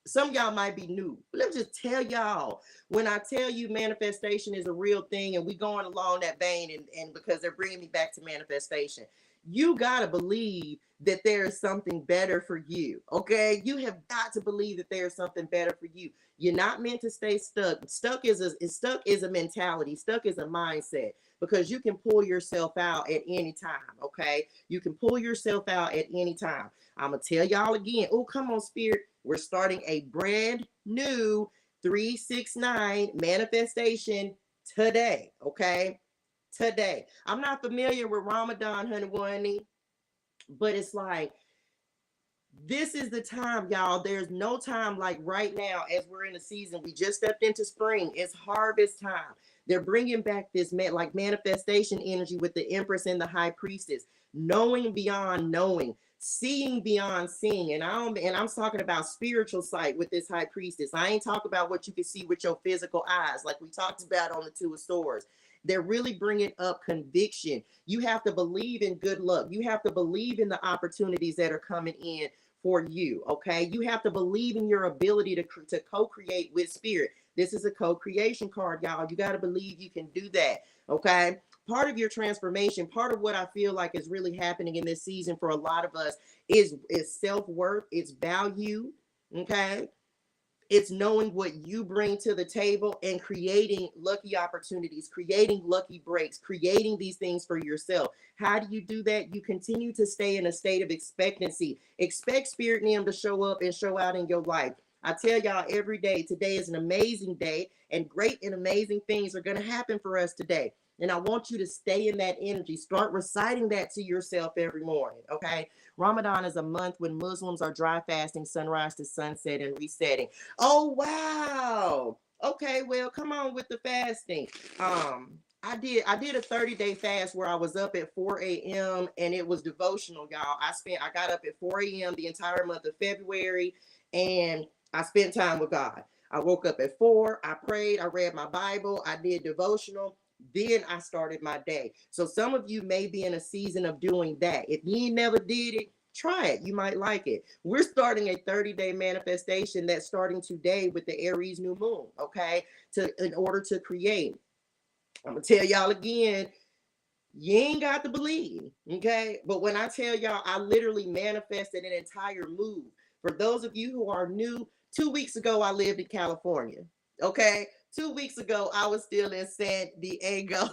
A: Some of y'all might be new. Let me just tell y'all, when I tell you manifestation is a real thing, and we going along that vein, and because they're bringing me back to manifestation, you got to believe that there is something better for you. Okay. You have got to believe that there's something better for you. You're not meant to stay stuck. Stuck is a mentality. Stuck is a mindset, because you can pull yourself out at any time. Okay. You can pull yourself out at any time. I'm going to tell y'all again. Oh, come on, Spirit. We're starting a brand new 369 manifestation today. Okay. Today. I'm not familiar with Ramadan, honey, but it's like, this is the time, y'all. There's no time like right now, as we're in the season. We just stepped into spring. It's harvest time. They're bringing back this like manifestation energy with the Empress and the High Priestess, knowing beyond knowing, seeing beyond seeing. And I'm talking about spiritual sight with this High Priestess. I ain't talking about what you can see with your physical eyes, like we talked about on the Two of Swords. They're really bringing up conviction. You have to believe in good luck. You have to believe in the opportunities that are coming in for you. Okay. You have to believe in your ability to co-create with Spirit. This is a co-creation card, y'all. You got to believe you can do that. Okay. Part of your transformation, part of what I feel like is really happening in this season for a lot of us is self-worth, it's value. Okay. It's knowing what you bring to the table and creating lucky opportunities, creating lucky breaks, creating these things for yourself. How do you do that? You continue to stay in a state of expectancy. Expect Spirit and Him to show up and show out in your life. I tell y'all every day, today is an amazing day, and great and amazing things are going to happen for us today. And I want you to stay in that energy. Start reciting that to yourself every morning, okay? Ramadan is a month when Muslims are dry fasting sunrise to sunset and resetting. Oh, wow. Okay, well, come on with the fasting. I did a 30-day fast where I was up at 4 a.m. and it was devotional, y'all. I got up at 4 a.m. the entire month of February, and I spent time with God. I woke up at 4, I prayed, I read my Bible, I did devotional. Then I started my day. So some of you may be in a season of doing that. If you never did it, try it. You might like it. We're starting a 30-day manifestation that's starting today with the Aries new moon, okay? In order to create. I'm going to tell y'all again, you ain't got to believe, okay? But when I tell y'all, I literally manifested an entire move. For those of you who are new, 2 weeks ago, I lived in California, okay? 2 weeks ago, I was still in San Diego.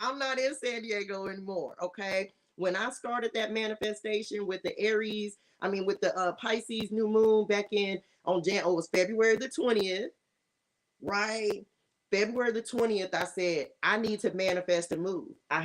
A: I'm not in San Diego anymore, okay? When I started that manifestation with the Aries, with the Pisces new moon back in it was February the 20th, right? February the 20th, I said, I need to manifest a move. I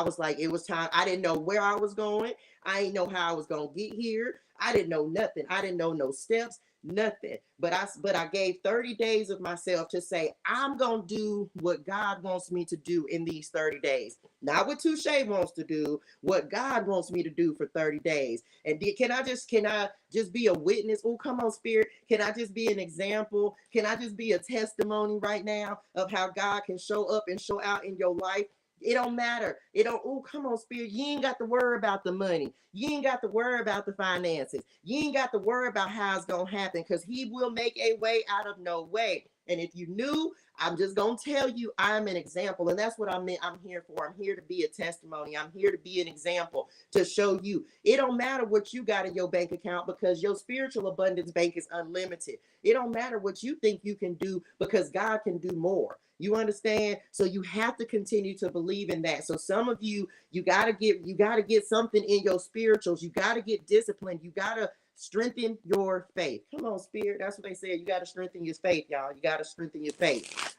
A: was like, it was time. I didn't know where I was going. I didn't know how I was going to get here. I didn't know nothing. I didn't know no steps. Nothing. But I gave 30 days of myself to say, I'm gonna do what God wants me to do in these 30 days. Not what Touche wants to do, what God wants me to do for 30 days. And can I just be a witness? Oh, come on, Spirit. Can I just be an example? Can I just be a testimony right now of how God can show up and show out in your life? It don't matter. It don't, oh, come on, Spirit. You ain't got to worry about the money. You ain't got to worry about the finances. You ain't got to worry about how it's going to happen, because he will make a way out of no way. And if you knew, I'm just going to tell you, I'm an example. And that's what I'm here for. I'm here to be a testimony. I'm here to be an example, to show you. It don't matter what you got in your bank account, because your spiritual abundance bank is unlimited. It don't matter what you think you can do, because God can do more. You understand? So you have to continue to believe in that. So some of you, you gotta get something in your spirituals. You gotta get disciplined. You gotta strengthen your faith. Come on, Spirit. That's what they said. You gotta strengthen your faith, y'all. You gotta strengthen your faith.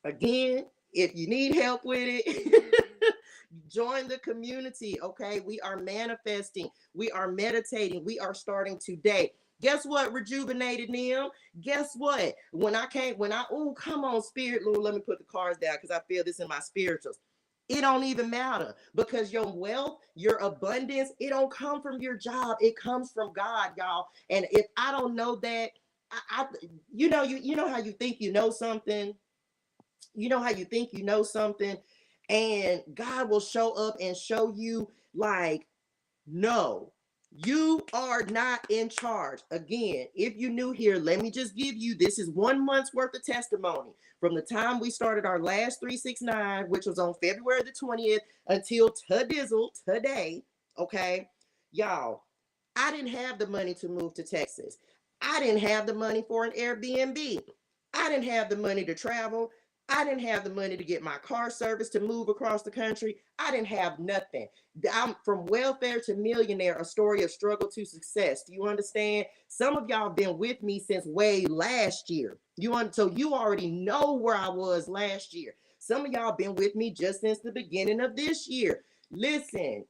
A: Again, if you need help with it, join the community. Okay, we are manifesting. We are meditating. We are starting today. Guess what, rejuvenated them? Guess what? Oh, come on, Spirit, Lord, let me put the cards down, because I feel this in my spirituals. It don't even matter, because your wealth, your abundance, it don't come from your job. It comes from God, y'all. And if I don't know that, you know how you think you know something. You know how you think you know something, and God will show up and show you, like, no, you are not in charge. Again, if you're new here, let me just give you, this is 1 month's worth of testimony from the time we started our last 369, which was on February the 20th, until today. Okay, y'all, I didn't have the money to move to Texas. I didn't have the money for an Airbnb. I didn't have the money to travel. I didn't have the money to get my car service to move across the country. I didn't have nothing. I'm from welfare to millionaire, a story of struggle to success. Do you understand? Some of y'all been with me since way last year. So you already know where I was last year. Some of y'all been with me just since the beginning of this year. Listen,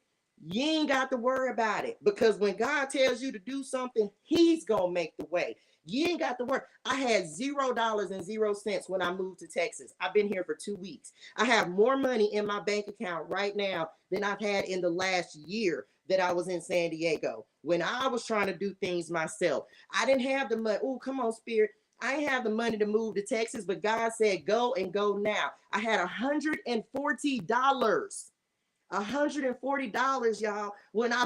A: you ain't got to worry about it, because when God tells you to do something, he's going to make the way. You ain't got to work. I had $0 when I moved to Texas. I've been here for 2 weeks. I have more money in my bank account right now than I've had in the last year that I was in San Diego, when I was trying to do things myself. I didn't have the money. Oh, come on, Spirit. I didn't have the money to move to Texas, but God said, go and go now. I had $140. $140, y'all. When I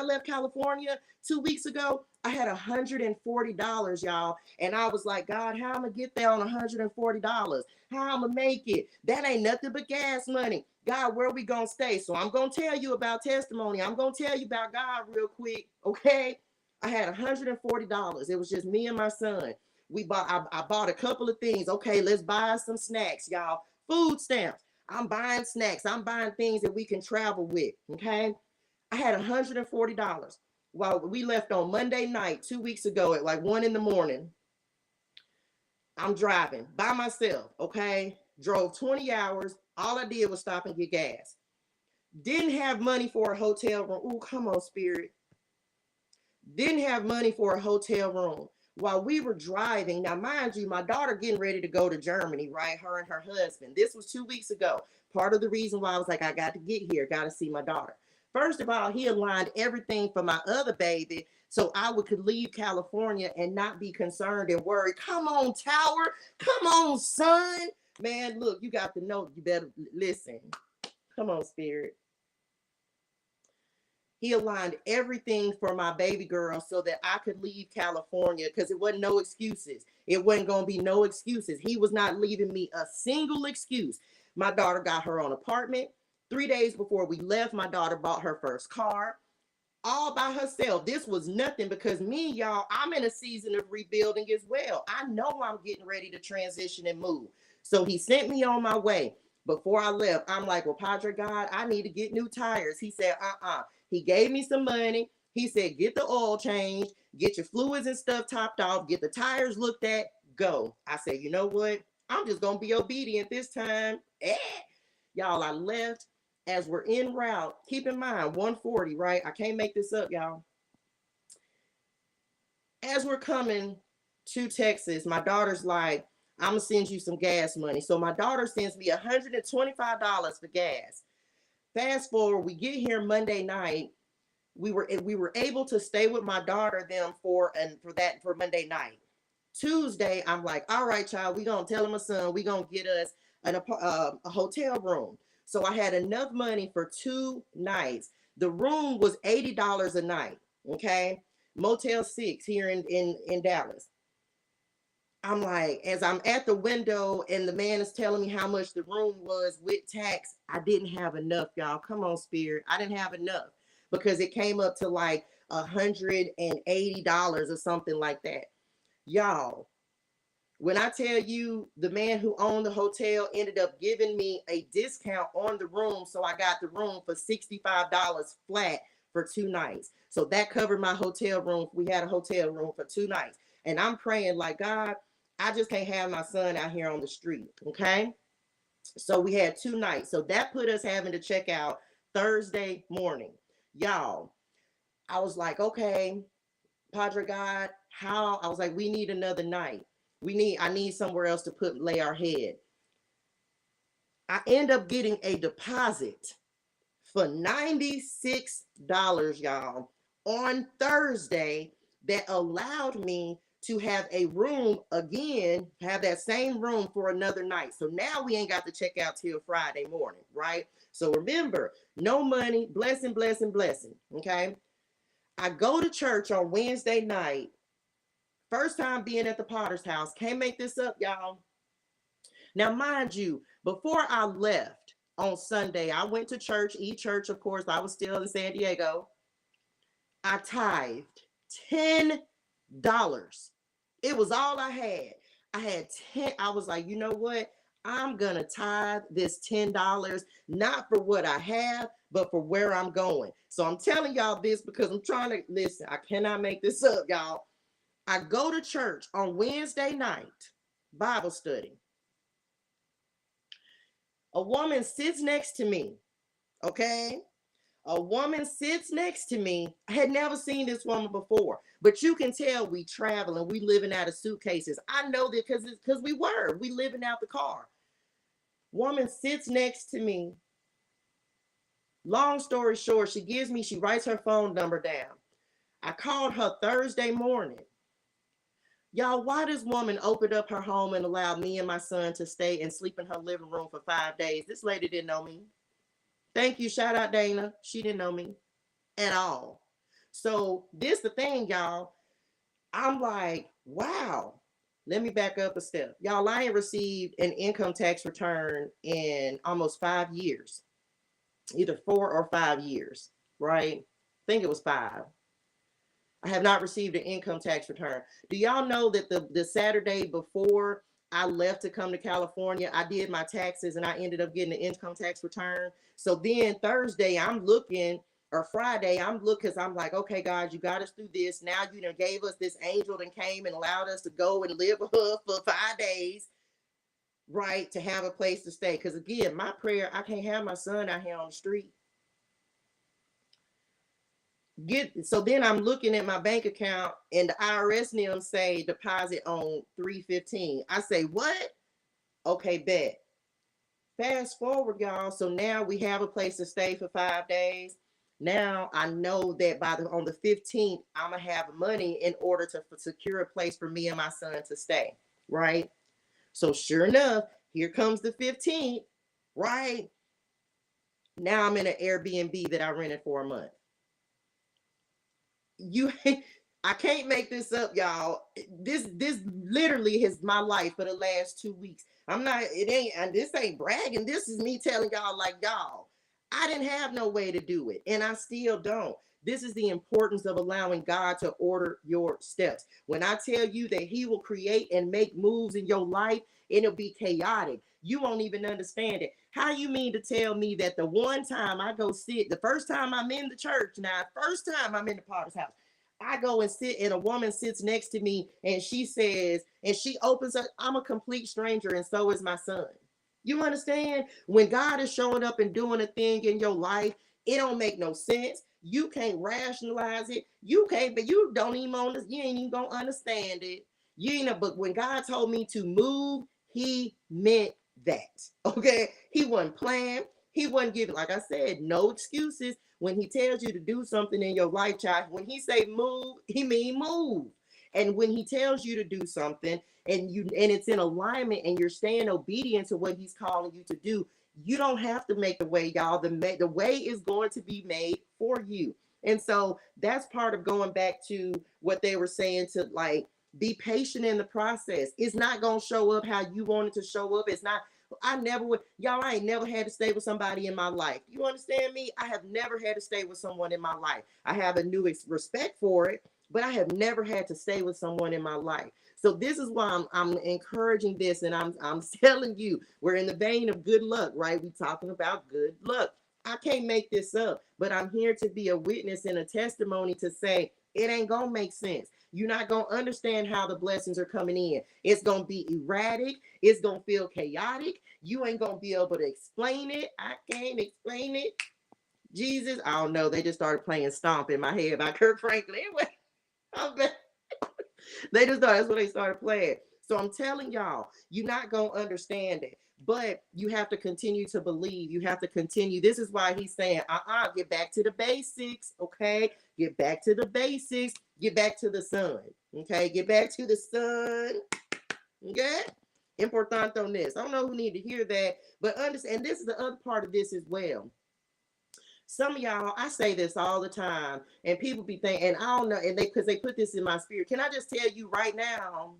A: left California 2 weeks ago, I had $140, y'all. And I was like, God, how am I gonna get there on $140? How am I gonna make it? That ain't nothing but gas money. God, where we gonna stay? So I'm gonna tell you about testimony. I'm gonna tell you about God real quick, okay? I had $140. It was just me and my son. I bought a couple of things. Okay, let's buy some snacks, y'all. Food stamps. I'm buying snacks. I'm buying things that we can travel with. Okay. I had $140. Well, we left on Monday night 2 weeks ago at like 1 in the morning. I'm driving by myself. Okay. Drove 20 hours. All I did was stop and get gas. Didn't have money for a hotel room. Oh, come on, Spirit. Didn't have money for a hotel room. While we were driving, now mind you, my daughter getting ready to go to Germany, right? Her and her husband. This was 2 weeks ago. Part of the reason why I was like, I got to get here, got to see my daughter. First of all, he aligned everything for my other baby so I could leave California and not be concerned and worried. Come on, Tower. Come on, son. Man, look, you got to know. You better listen. Come on, Spirit. He aligned everything for my baby girl so that I could leave California, because it wasn't no excuses. It wasn't going to be no excuses. He was not leaving me a single excuse. My daughter got her own apartment. 3 days before we left, my daughter bought her first car all by herself. This was nothing, because me, y'all, I'm in a season of rebuilding as well. I know I'm getting ready to transition and move. So he sent me on my way. Before I left, I'm like, well, Padre God, I need to get new tires. He said, He gave me some money. He said, get the oil changed, get your fluids and stuff topped off, get the tires looked at, go. I said, you know what? I'm just going to be obedient this time. Y'all, I left. As we're en route, keep in mind, 140, right? I can't make this up, y'all. As we're coming to Texas, my daughter's like, I'm gonna send you some gas money. So my daughter sends me $125 for gas. Fast forward, we get here Monday night. We were able to stay with my daughter them for Monday night. Tuesday, I'm like, all right, child, we gonna tell my son we gonna get us a hotel room. So I had enough money for 2 nights. The room was $80 a night. Okay, Motel 6 here in Dallas. I'm like, as I'm at the window and the man is telling me how much the room was with tax, I didn't have enough, y'all. Come on, Spirit. I didn't have enough because it came up to like $180 or something like that. Y'all, when I tell you the man who owned the hotel ended up giving me a discount on the room, so I got the room for $65 flat for 2 nights. So that covered my hotel room. We had a hotel room for 2 nights. And I'm praying like, God, I just can't have my son out here on the street. Okay. So we had 2 nights. So that put us having to check out Thursday morning. Y'all, I was like, okay, Padre God, how? I was like, we need another night. I need somewhere else to lay our head. I end up getting a deposit for $96, y'all, on Thursday that allowed me to have a room again, have that same room for another night. So now we ain't got to check out till Friday morning, right? So remember, no money, blessing, blessing, blessing, okay? I go to church on Wednesday night. First time being at the Potter's house. Can't make this up, y'all. Now, mind you, before I left on Sunday, I went to church, church, of course. I was still in San Diego. I tithed $10. It was all I had. I had 10. I was like, you know what? I'm going to tithe this $10, not for what I have, but for where I'm going. So I'm telling y'all this because I'm trying to listen. I cannot make this up, y'all. I go to church on Wednesday night, Bible study. A woman sits next to me, okay? A woman sits next to me. I had never seen this woman before, but you can tell we traveling, we living out of suitcases. I know that because we living out the car. Woman sits next to me. Long story short, she writes her phone number down. I called her Thursday morning. Y'all, why this woman opened up her home and allowed me and my son to stay and sleep in her living room for 5 days? This lady didn't know me. Thank you. Shout out Dana. She didn't know me at all. So this the thing, y'all. I'm like, wow. Let me back up a step. Y'all, I ain't received an income tax return in almost 5 years. Either 4 or 5 years, right? I think it was 5. I have not received an income tax return. Do y'all know that the Saturday before I left to come to California, I did my taxes and I ended up getting an income tax return? So then Thursday, I'm looking, or Friday, I'm looking because I'm like, okay, God, you got us through this. Now you done gave us this angel that came and allowed us to go and live with her for 5 days, right? To have a place to stay. Because again, my prayer, I can't have my son out here on the street. So then I'm looking at my bank account and the IRS them say deposit on 3/15. I say, what? Okay, bet. Fast forward, y'all. So now we have a place to stay for 5 days. Now I know that on the 15th, I'm gonna have money in order to secure a place for me and my son to stay, right? So sure enough, here comes the 15th, right? Now I'm in an Airbnb that I rented for a month. I can't make this up, y'all. This literally is my life for the last 2 weeks. This ain't bragging. This is me telling y'all, like, y'all, I didn't have no way to do it, and I still don't. This is the importance of allowing God to order your steps. When I tell you that He will create and make moves in your life, it'll be chaotic. You won't even understand it. How you mean to tell me that the one time I go sit, the first time I'm in the church, now, first time I'm in the Potter's house, I go and sit, and a woman sits next to me, and she says, and she opens up, I'm a complete stranger, and so is my son. You understand? When God is showing up and doing a thing in your life, it don't make no sense. You can't rationalize it. You can't, but you don't even you ain't even gonna understand it. You ain't know, but when God told me to move, he meant that. Okay. He wasn't playing. He wasn't giving, like I said, no excuses. When he tells you to do something in your life, child, when he say move, he mean move. And when he tells you to do something and it's in alignment and you're staying obedient to what he's calling you to do, you don't have to make the way, y'all. The way is going to be made for you. And so that's part of going back to what they were saying, to like be patient in the process. It's not going to show up how you want it to show up. It's not. I never would, y'all. I ain't never had to stay with somebody in my life. You understand me? I have never had to stay with someone in my life. I have a new respect for it, but I have never had to stay with someone in my life. So this is why I'm encouraging this, and I'm telling you, we're in the vein of good luck, right? We talking about good luck. I can't make this up, but I'm here to be a witness and a testimony to say it ain't gonna make sense. You're not gonna understand how the blessings are coming in. It's gonna be erratic. It's gonna feel chaotic. You ain't gonna be able to explain it. I can't explain it. Jesus, I don't know. They just started playing "Stomp" in my head by Kirk Franklin. Anyway, I'm back. They just thought that's what they started playing. So I'm telling y'all, you're not gonna understand it, but you have to continue to believe. You have to continue. This is why he's saying, get back to the basics, okay? Get back to the basics. Get back to the sun, okay? Get back to the sun, okay? Important on this. I don't know who need to hear that, but understand. And this is the other part of this as well. Some of y'all, I say this all the time, and people be thinking, and I don't know, and they because they put this in my spirit. Can I just tell you right now?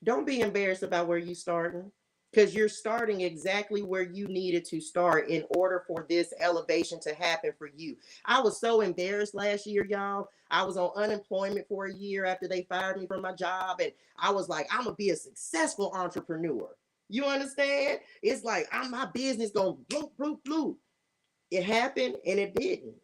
A: Don't be embarrassed about where you starting, because you're starting exactly where you needed to start in order for this elevation to happen for you. I was so embarrassed last year, y'all. I was on unemployment for a year after they fired me from my job, and I was like, I'm gonna be a successful entrepreneur. You understand? It's like I'm my business going bloop bloop bloop. It happened and it didn't.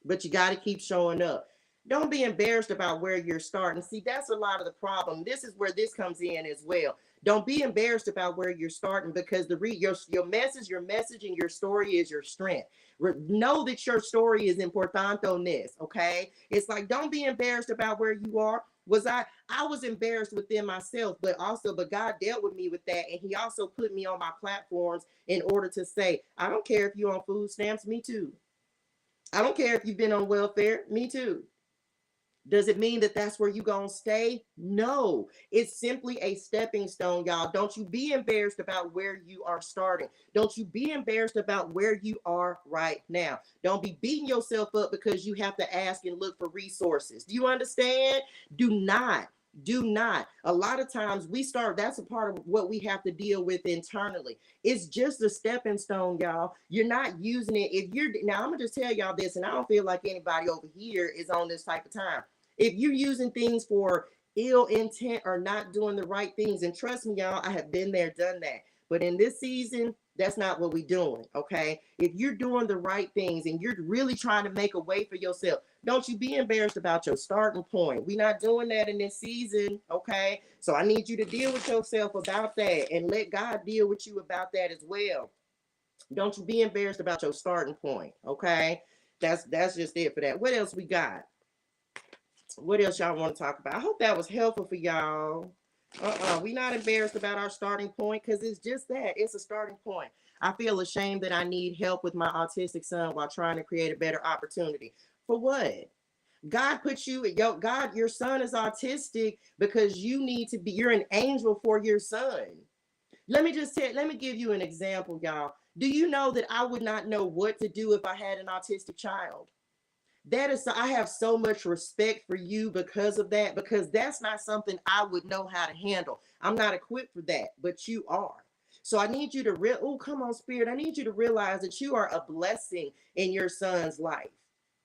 A: But you got to keep showing up. Don't be embarrassed about where you're starting. See, that's a lot of the problem. This is where this comes in as well. Don't be embarrassed about where you're starting, because your message, and your story is your strength. Know that your story is important on this, okay? It's like, don't be embarrassed about where you are. I was embarrassed within myself, but God dealt with me with that, and he also put me on my platforms in order to say, I don't care if you're on food stamps, me too. I don't care if you've been on welfare, me too. Does it mean that that's where you gonna stay? No, it's simply a stepping stone, y'all. Don't you be embarrassed about where you are starting. Don't you be embarrassed about where you are right now. Don't be beating yourself up because you have to ask and look for resources. Do you understand? Do not. Do not. A lot of times that's a part of what we have to deal with internally. It's just a stepping stone, y'all. You're not using it. Now, I'm gonna just tell y'all this, and I don't feel like anybody over here is on this type of time. If you're using things for ill intent or not doing the right things, and trust me, y'all, I have been there, done that. But in this season, that's not what we're doing, okay? If you're doing the right things and you're really trying to make a way for yourself, don't you be embarrassed about your starting point. We're not doing that in this season, okay? So I need you to deal with yourself about that and let God deal with you about that as well. Don't you be embarrassed about your starting point, okay? That's just it for that. What else we got? What else y'all want to talk about? I hope that was helpful for y'all. We're not embarrassed about our starting point, because it's just that. It's a starting point. I feel ashamed that I need help with my autistic son while trying to create a better opportunity. For what? God put you, your son is autistic because you're an angel for your son. Let me give you an example, y'all. Do you know that I would not know what to do if I had an autistic child? I have so much respect for you because of that, because that's not something I would know how to handle. I'm not equipped for that, but you are. So I need you to come on, Spirit. I need you to realize that you are a blessing in your son's life.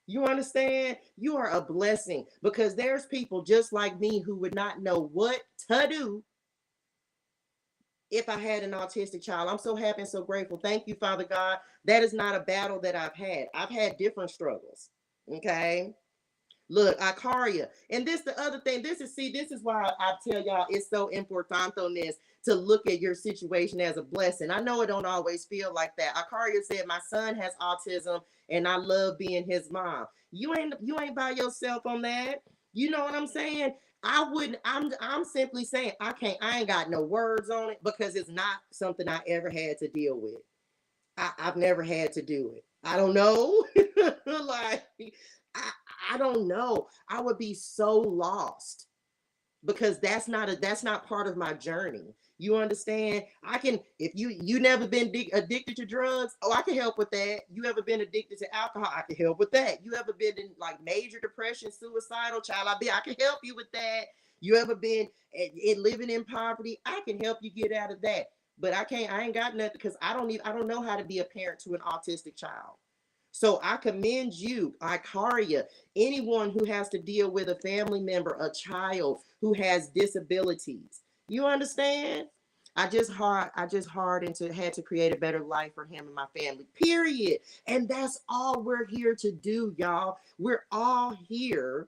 A: You understand? You are a blessing, because there's people just like me who would not know what to do if I had an autistic child. I'm so happy and so grateful. Thank you, Father God. That is not a battle that I've had. I've had different struggles. Okay. Look, Icaria. And this the other thing. This is why I tell y'all it's so important on this to look at your situation as a blessing. I know it don't always feel like that. Icaria said, my son has autism and I love being his mom. You ain't by yourself on that. You know what I'm saying? I wouldn't, I'm simply saying I ain't got no words on it because it's not something I ever had to deal with. I've never had to do it. I don't know. Like I, I don't know. I would be so lost because that's not part of my journey. You understand? I can if you never been addicted to drugs, oh, I can help with that. You ever been addicted to alcohol? I can help with that. You ever been in like major depression, suicidal, I can help you with that. You ever been living in poverty? I can help you get out of that. But I ain't got nothing because I don't know how to be a parent to an autistic child. So I commend you, Icaria, anyone who has to deal with a family member, a child who has disabilities. You understand? I just hard into had to create a better life for him and my family. Period. And that's all we're here to do, y'all. We're all here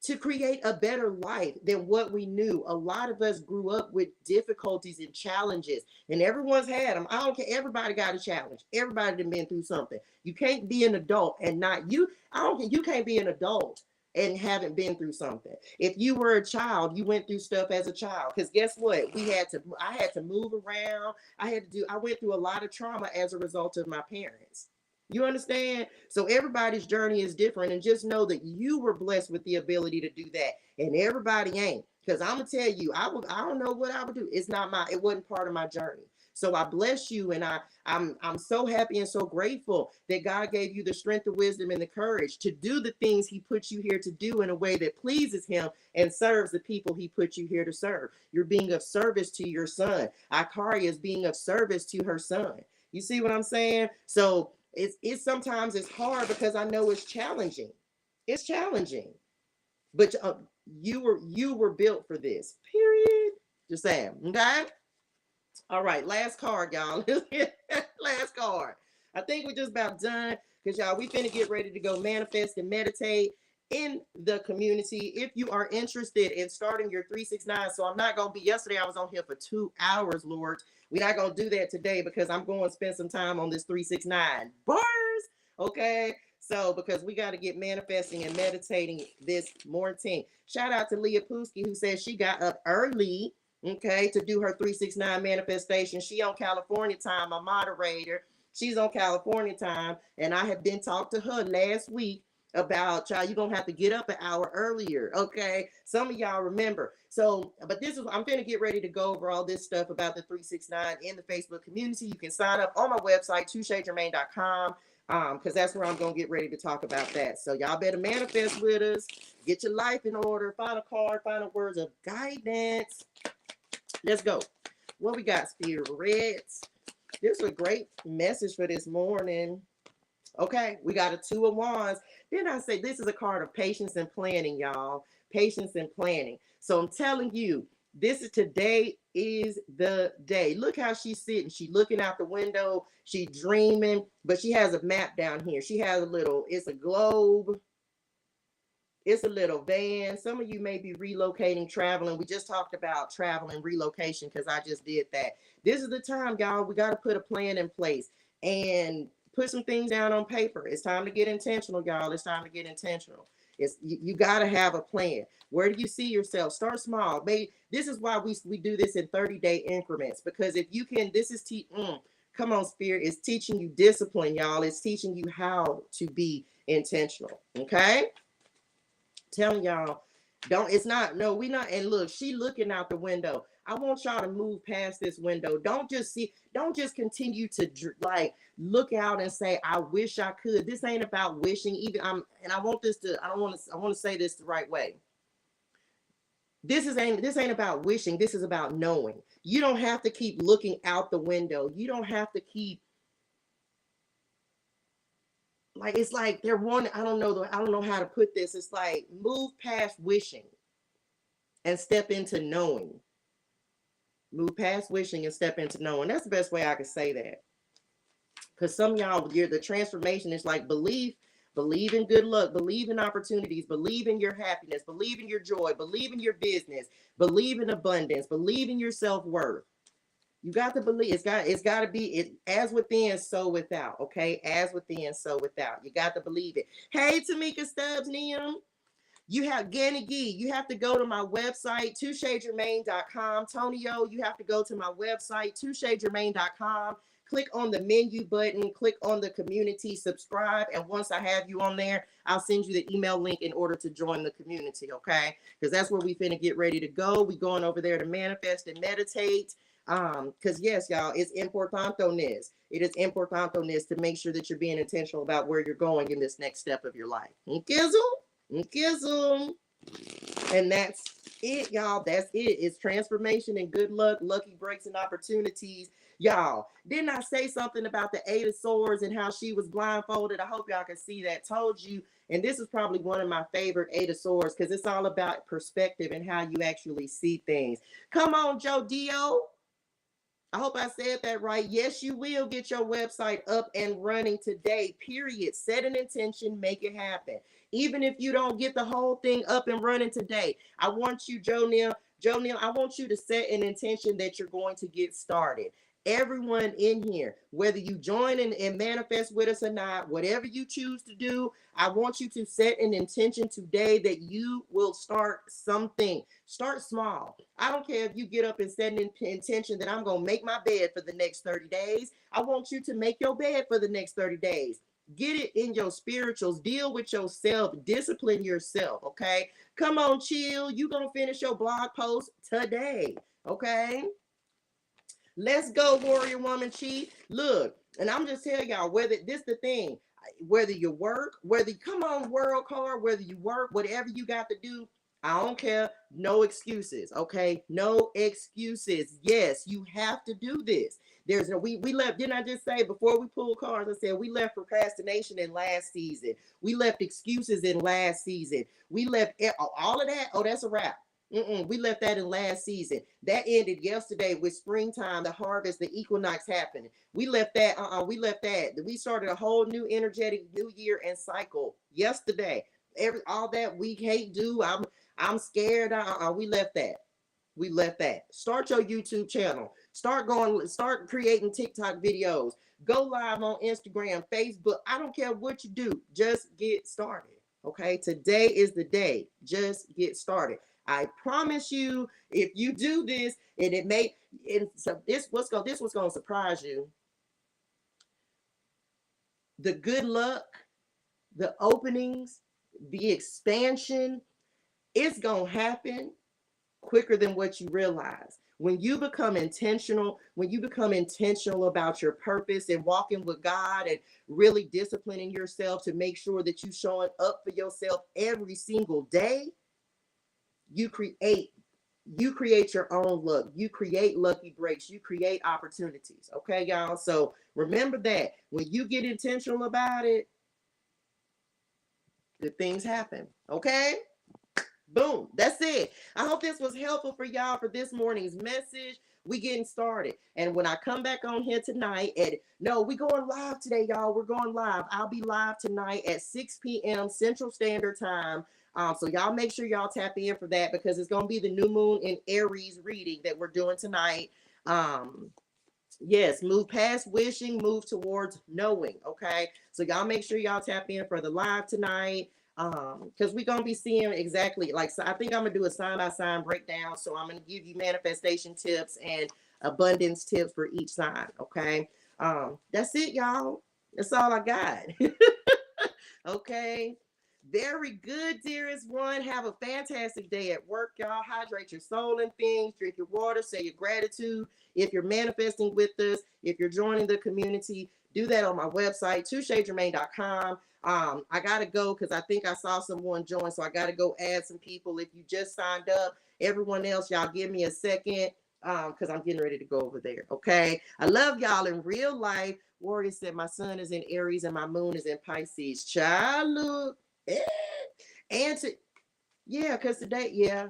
A: to create a better life than what we knew. A lot of us grew up with difficulties and challenges, and everyone's had them. I don't care. Everybody got a challenge. Everybody done been through something. You can't be an adult and not you. I don't care. You can't be an adult and haven't been through something. If you were a child, you went through stuff as a child. Because guess what? I had to move around. I went through a lot of trauma as a result of my parents. You understand? So everybody's journey is different, and just know that you were blessed with the ability to do that, and everybody ain't. Because I'm gonna tell you, I don't know what I would do. It wasn't part of my journey. So I bless you, and I'm so happy and so grateful that God gave you the strength, the wisdom, and the courage to do the things He put you here to do in a way that pleases Him and serves the people He put you here to serve. You're being of service to your son. Ikaria is being of service to her son. You see what I'm saying? So it's sometimes it's hard because I know it's challenging. It's challenging, but you were built for this. Period. Just saying. Okay. All right. Last card, y'all. Last card. I think we're just about done because y'all we finna get ready to go manifest and meditate in the community. If you are interested in starting your 369, so I'm not gonna be. Yesterday I was on here for 2 hours, Lord. We're not gonna do that today because I'm going to spend some time on this 369 bars. Okay. So because we got to get manifesting and meditating this morning. Shout out to Leah Pusky who says she got up early, okay, to do her 369 manifestation. She on California time, my moderator. She's on California time, and I have been talked to her last week about child, you're gonna have to get up an hour earlier. Okay. Some of y'all remember. So, but this is I'm gonna get ready to go over all this stuff about the 369 in the Facebook community. You can sign up on my website, touchegermain.com. Because that's where I'm gonna get ready to talk about that. So y'all better manifest with us, get your life in order, find a card, find a words of guidance. Let's go. What we got, spirits? This is a great message for this morning. Okay, we got a 2 of wands. Then I say this is a card of patience and planning, y'all. Patience and planning. So I'm telling you, today is the day. Look how she's sitting. She's looking out the window. She's dreaming, but she has a map down here. She has it's a globe. It's a little van. Some of you may be relocating, traveling. We just talked about travel and relocation because I just did that. This is the time, y'all. We got to put a plan in place and put some things down on paper. It's time to get intentional, y'all. It's time to get intentional. You got to have a plan. Where do you see yourself? Start small. This is why we do this in 30-day increments, because if you can, come on, Spirit. It's teaching you discipline, y'all. It's teaching you how to be intentional. Okay. Telling y'all, we not. And look, she looking out the window. I want y'all to move past this window. Don't just continue to like look out and say, I wish I could. This ain't about wishing. I want to say this the right way. This ain't about wishing. This is about knowing. You don't have to keep looking out the window. You don't have to keep like it's like they're one. I don't know how to put this. It's like move past wishing and step into knowing. Move past wishing and step into knowing. That's the best way I could say that. Because some of y'all, the transformation is like belief, Believe in good luck. Believe in opportunities. Believe in your happiness. Believe in your joy. Believe in your business. Believe in abundance. Believe in your self-worth. You got to believe. It's got to be it, as within, so without. Okay, as within, so without. You got to believe it. Hey, Tamika Stubbs, Neum. You have Ganny Gee, you have to go to my website, touchegermain.com. Tonyo, you have to go to my website, touchegermain.com. Click on the menu button, click on the community, subscribe, and once I have you on there, I'll send you the email link in order to join the community, okay? Because that's where we finna get ready to go. We going over there to manifest and meditate. Because yes, y'all, it's importantoness. It is importantoness to make sure that you're being intentional about where you're going in this next step of your life. Kizzle. And that's it, y'all. That's it. It's transformation and good luck, lucky breaks and opportunities. Y'all, didn't I say something about the Eight of Swords and how she was blindfolded? I hope y'all can see that. Told you. And this is probably one of my favorite Eight of Swords because it's all about perspective and how you actually see things. Come on, Joe Dio. I hope I said that right. Yes, you will get your website up and running today, period. Set an intention, make it happen. Even if you don't get the whole thing up and running today, I want you, Joe Neal, I want you to set an intention that you're going to get started. Everyone in here, whether you join and manifest with us or not, whatever you choose to do, I want you to set an intention today that you will start something. Start small. I don't care if you get up and set an intention that I'm going to make my bed for the next 30 days. I want you to make your bed for the next 30 days. Get it in your spirituals. Deal with yourself. Discipline yourself, okay? Come on, chill. You're going to finish your blog post today, okay? Let's go, warrior woman chief. Look, and I'm just telling y'all, whether this the thing, whether you work, whether you come on world card, whether you work, whatever you got to do, I don't care. No excuses, okay? No excuses. Yes, you have to do this. There's no we left, didn't I just say before we pulled cards, I said we left procrastination in last season. We left excuses in last season. We left all of that. Oh, that's a wrap. We left that in last season. That ended yesterday with springtime, the harvest, the equinox happening. We left that. We left that. We started a whole new energetic new year and cycle yesterday. All that we hate do. I'm scared. We left that. We left that. Start your YouTube channel. Start creating TikTok videos. Go live on Instagram, Facebook. I don't care what you do. Just get started. Okay. Today is the day. Just get started. I promise you, if you do this, and it may, and so this what's going to surprise you. The good luck, the openings, the expansion, it's going to happen quicker than what you realize. When you become intentional about your purpose and walking with God and really disciplining yourself to make sure that you're showing up for yourself every single day, you create your own luck. You create lucky breaks. You create opportunities. Okay, y'all? So remember that when you get intentional about it, good things happen. Okay? Boom. That's it. I hope this was helpful for y'all for this morning's message. We getting started. And when I come back on here tonight we going live today, y'all. We're going live. I'll be live tonight at 6 p.m. Central Standard Time. So y'all make sure y'all tap in for that because it's going to be the new moon in Aries reading that we're doing tonight. Yes, move past wishing, move towards knowing. Okay. So y'all make sure y'all tap in for the live tonight. Because we're gonna be seeing exactly so I think I'm gonna do a sign-by-sign breakdown. So I'm gonna give you manifestation tips and abundance tips for each sign. Okay. That's it, y'all. That's all I got. Okay. Very good, dearest one. Have a fantastic day at work, y'all. Hydrate your soul and things. Drink your water. Say your gratitude. If you're manifesting with us, if you're joining the community, do that on my website, touchegermain.com. I gotta go because I think I saw someone join, so I gotta go add some people. If you just signed up, everyone else, y'all give me a second because I'm getting ready to go over there. Okay, I love y'all in real life. Warrior said my sun is in Aries and my moon is in Pisces. Child, look. And because today,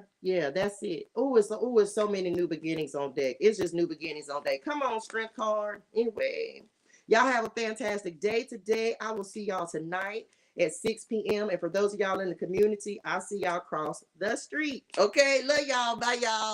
A: that's it. It's so many new beginnings on deck. It's just new beginnings on deck. Come on, strength card. Anyway, y'all have a fantastic day today. I will see y'all tonight at 6 p.m. And for those of y'all in the community, I'll see y'all across the street. Okay, love y'all. Bye, y'all.